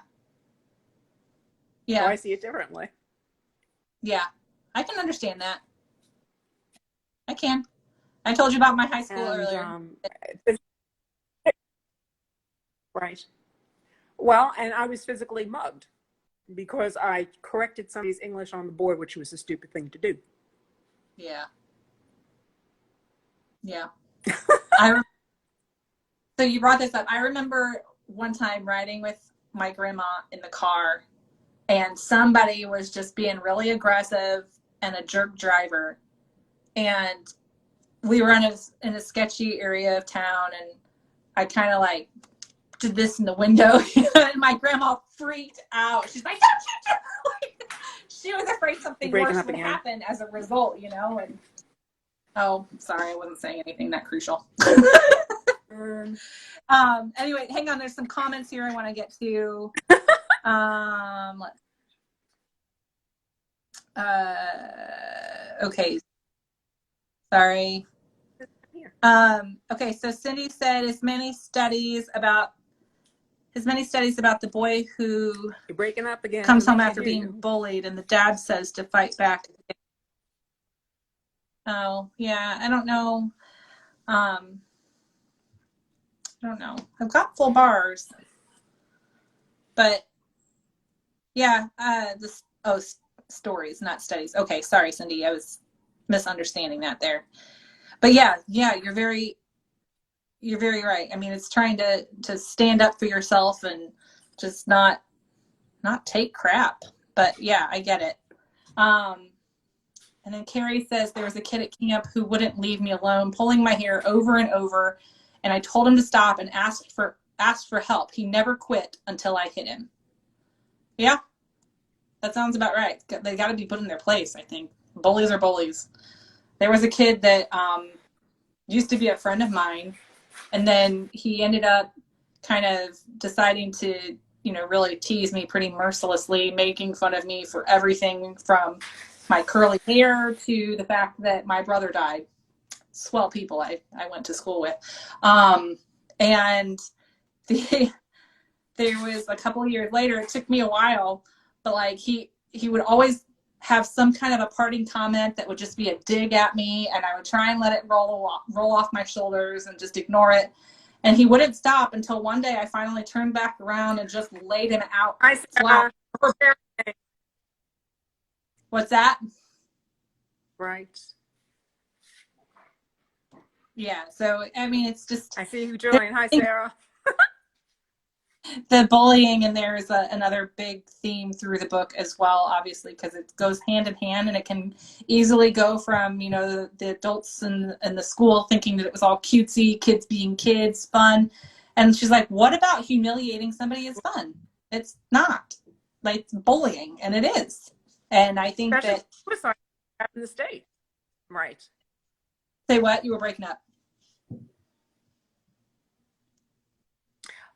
Yeah. So I see it differently. Yeah. I can understand that. I can. I told you about my high school earlier. Right. Well, and I was physically mugged because I corrected somebody's English on the board, which was a stupid thing to do. Yeah. Yeah. So you brought this up. I remember one time riding with my grandma in the car and somebody was just being really aggressive and a jerk driver. And we were in a sketchy area of town and I kind of like did this in the window and my grandma freaked out. She's like, she was afraid something You're breaking worse up would again. happen as a result, you know. And oh, sorry, I wasn't saying anything that crucial. Anyway, hang on. There's some comments here I want to get to. Okay. Sorry. Okay, so Cindy said as many studies about the boy who You're breaking up again. comes home after being bullied and the dad says to fight back. Oh, yeah, I don't know. I don't know. I've got full bars. But yeah, stories, not studies. Okay, sorry, Cindy. I was misunderstanding that there. But yeah, you're very right. I mean, it's trying to stand up for yourself and just not take crap. But yeah, I get it. And then Carrie says there was a kid at camp who wouldn't leave me alone, pulling my hair over and over, and I told him to stop and asked for help. He never quit until I hit him. Yeah, that sounds about right. They got to be put in their place, I think. Bullies are bullies. There was a kid that used to be a friend of mine, and then he ended up kind of deciding to, really tease me pretty mercilessly, making fun of me for everything from my curly hair to the fact that my brother died. Swell people I went to school with. And there was a couple of years later, it took me a while, but like he would always have some kind of a parting comment that would just be a dig at me, and I would try and let it roll off my shoulders and just ignore it. And he wouldn't stop until one day I finally turned back around and just laid him out flat. What's that? Right. Yeah, so I mean, it's just, I see you joined. Hi, Sarah. the bullying in there is another big theme through the book as well, obviously, because it goes hand in hand, and it can easily go from, the adults in the school thinking that it was all cutesy, kids being kids, fun. And she's like, what about humiliating somebody is fun? It's not. Like, it's bullying, and it is. And I think Especially that suicide in the state. Right. Say what? You were breaking up.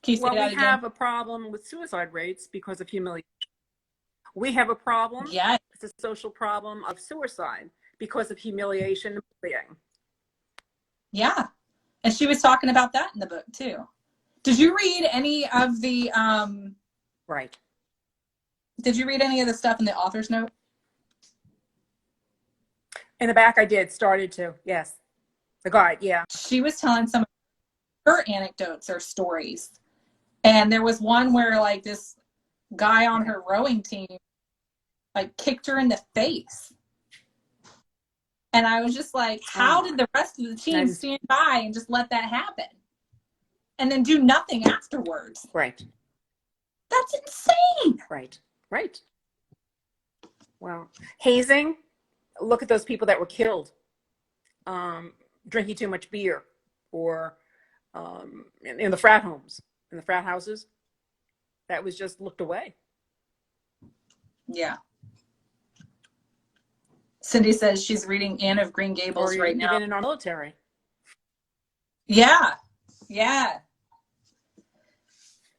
Can you say that again? We have a problem with suicide rates because of humiliation. We have a problem. Yeah. It's a social problem of suicide because of humiliation and bullying. Yeah. And she was talking about that in the book too. Did you read any of the Right. Did you read any of the stuff in the author's note? In the back I did, started to, yes. The guide, yeah. She was telling some of her anecdotes or stories. And there was one where like this guy on her rowing team like kicked her in the face. And I was just like, how did the rest of the team stand by and just let that happen? And then do nothing afterwards? Right. That's insane. Right. Right. Well, hazing, look at those people that were killed. Drinking too much beer, or in the frat homes, in the frat houses, that was just looked away. Yeah. Cindy says she's reading Anne of Green Gables right now. Even in our military. Yeah. Yeah.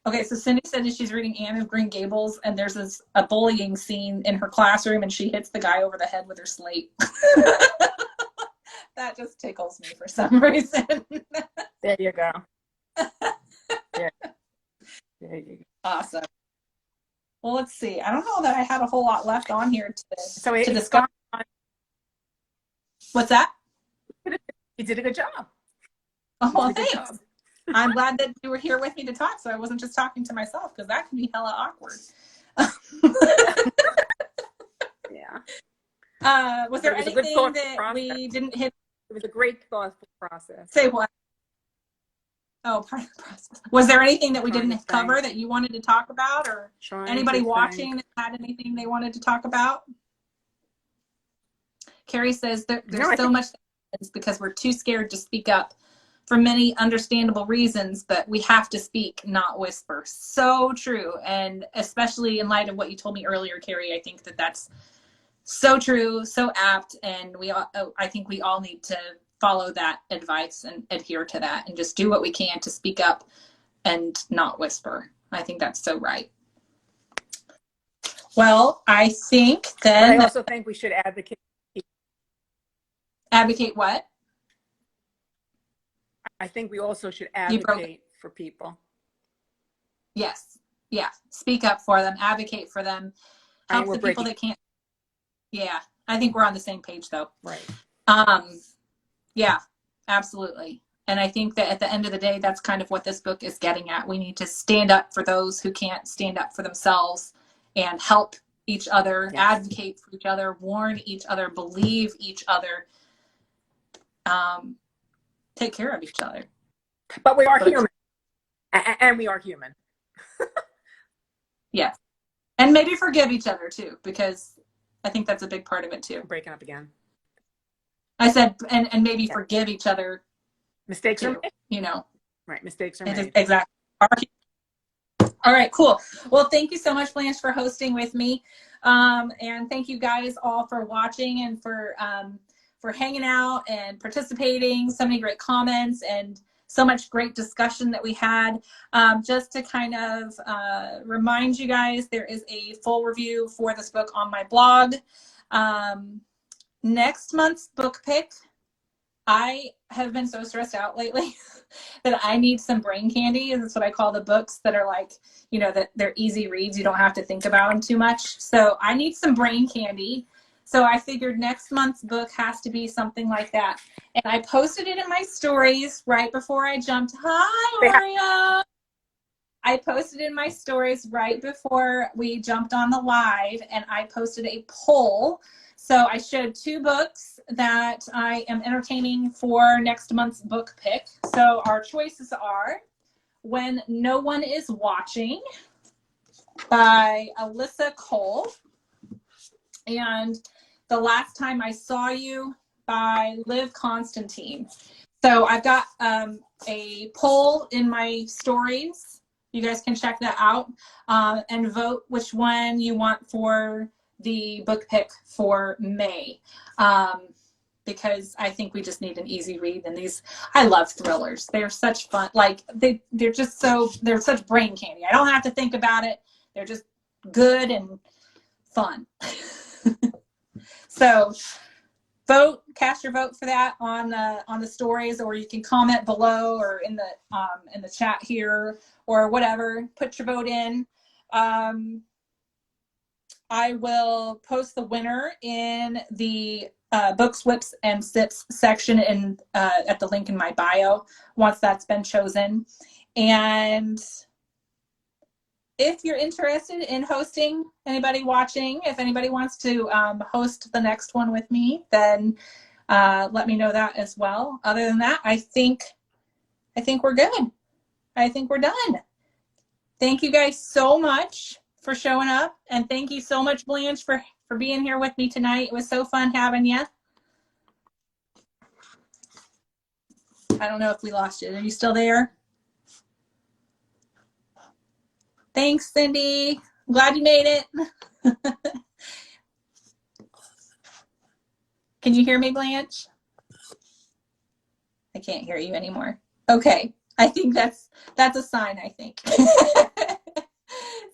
Okay, so Cindy said that she's reading Anne of Green Gables, and there's a bullying scene in her classroom, and she hits the guy over the head with her slate. That just tickles me for some reason. There you go. There you go. Awesome. Well, let's see. I don't know that I had a whole lot left on here to discuss. What's that? You did a good job. Oh, well, thanks. I'm glad that you were here with me to talk, so I wasn't just talking to myself, because that can be hella awkward. Yeah. Was there anything that we didn't hit? It was a great thoughtful process. Say what? Oh, part of the process. Was there anything that we didn't cover that you wanted to talk about, or anybody watching that had anything they wanted to talk about? Carrie says there's so much because we're too scared to speak up for many understandable reasons, but we have to speak, not whisper. So true. And especially in light of what you told me earlier, Carrie, I think that that's So true, so apt, and I think we all need to follow that advice and adhere to that and just do what we can to speak up and not whisper. I think that's so right. Well, I think then... But I also think we should advocate. Advocate what? I think we also should advocate for people. Yes. Yeah. Speak up for them. Advocate for them. Help the people that can't. Yeah. I think we're on the same page, though. Right. Yeah, absolutely. And I think that at the end of the day, that's kind of what this book is getting at. We need to stand up for those who can't stand up for themselves and help each other, yes. Advocate for each other, warn each other, believe each other, take care of each other. But we are human. And we are human. Yes. And maybe forgive each other too, because I think that's a big part of it too. Breaking up again. I said, and maybe forgive each other. Mistakes too, are made. you know. Right. Mistakes are made. Exactly. All right, cool. Well, thank you so much, Blanche, for hosting with me. And thank you guys all for watching and for hanging out and participating. So many great comments and so much great discussion that we had. Just to kind of remind you guys, there is a full review for this book on my blog. Next month's book pick, I have been so stressed out lately that I need some brain candy. That's what I call the books that are like, you know, that they're easy reads. You don't have to think about them too much. So I need some brain candy. So I figured next month's book has to be something like that. And I posted it in my stories right before I jumped. Hi, Maria. I posted in my stories right before we jumped on the live, and I posted a poll. So I showed 2 books that I am entertaining for next month's book pick. So our choices are When No One Is Watching by Alyssa Cole, and The Last Time I Saw You by Liv Constantine. So I've got a poll in my stories. You guys can check that out and vote which one you want for the book pick for May, because I think we just need an easy read. And I love thrillers. They're such fun. Like they're such brain candy. I don't have to think about it. They're just good and fun. So cast your vote for that on the stories, or you can comment below or in the chat here or whatever. Put your vote in. I will post the winner in the books, whips, and sips section at the link in my bio once that's been chosen. And if you're interested in hosting, anybody watching, if anybody wants to host the next one with me, then let me know that as well. Other than that, I think we're good. I think we're done. Thank you guys so much for showing up, and thank you so much, Blanche, for being here with me tonight. It was so fun having you. I don't know if we lost you. Are you still there? Thanks, Cindy. I'm glad you made it. Can you hear me, Blanche? I can't hear you anymore. Okay. I think that's a sign, I think.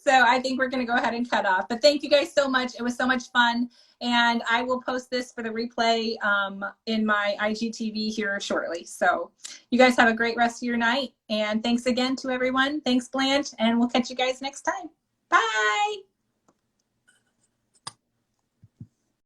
So I think we're going to go ahead and cut off. But thank you guys so much. It was so much fun. And I will post this for the replay in my IGTV here shortly. So you guys have a great rest of your night. And thanks again to everyone. Thanks, Blanche. And we'll catch you guys next time. Bye.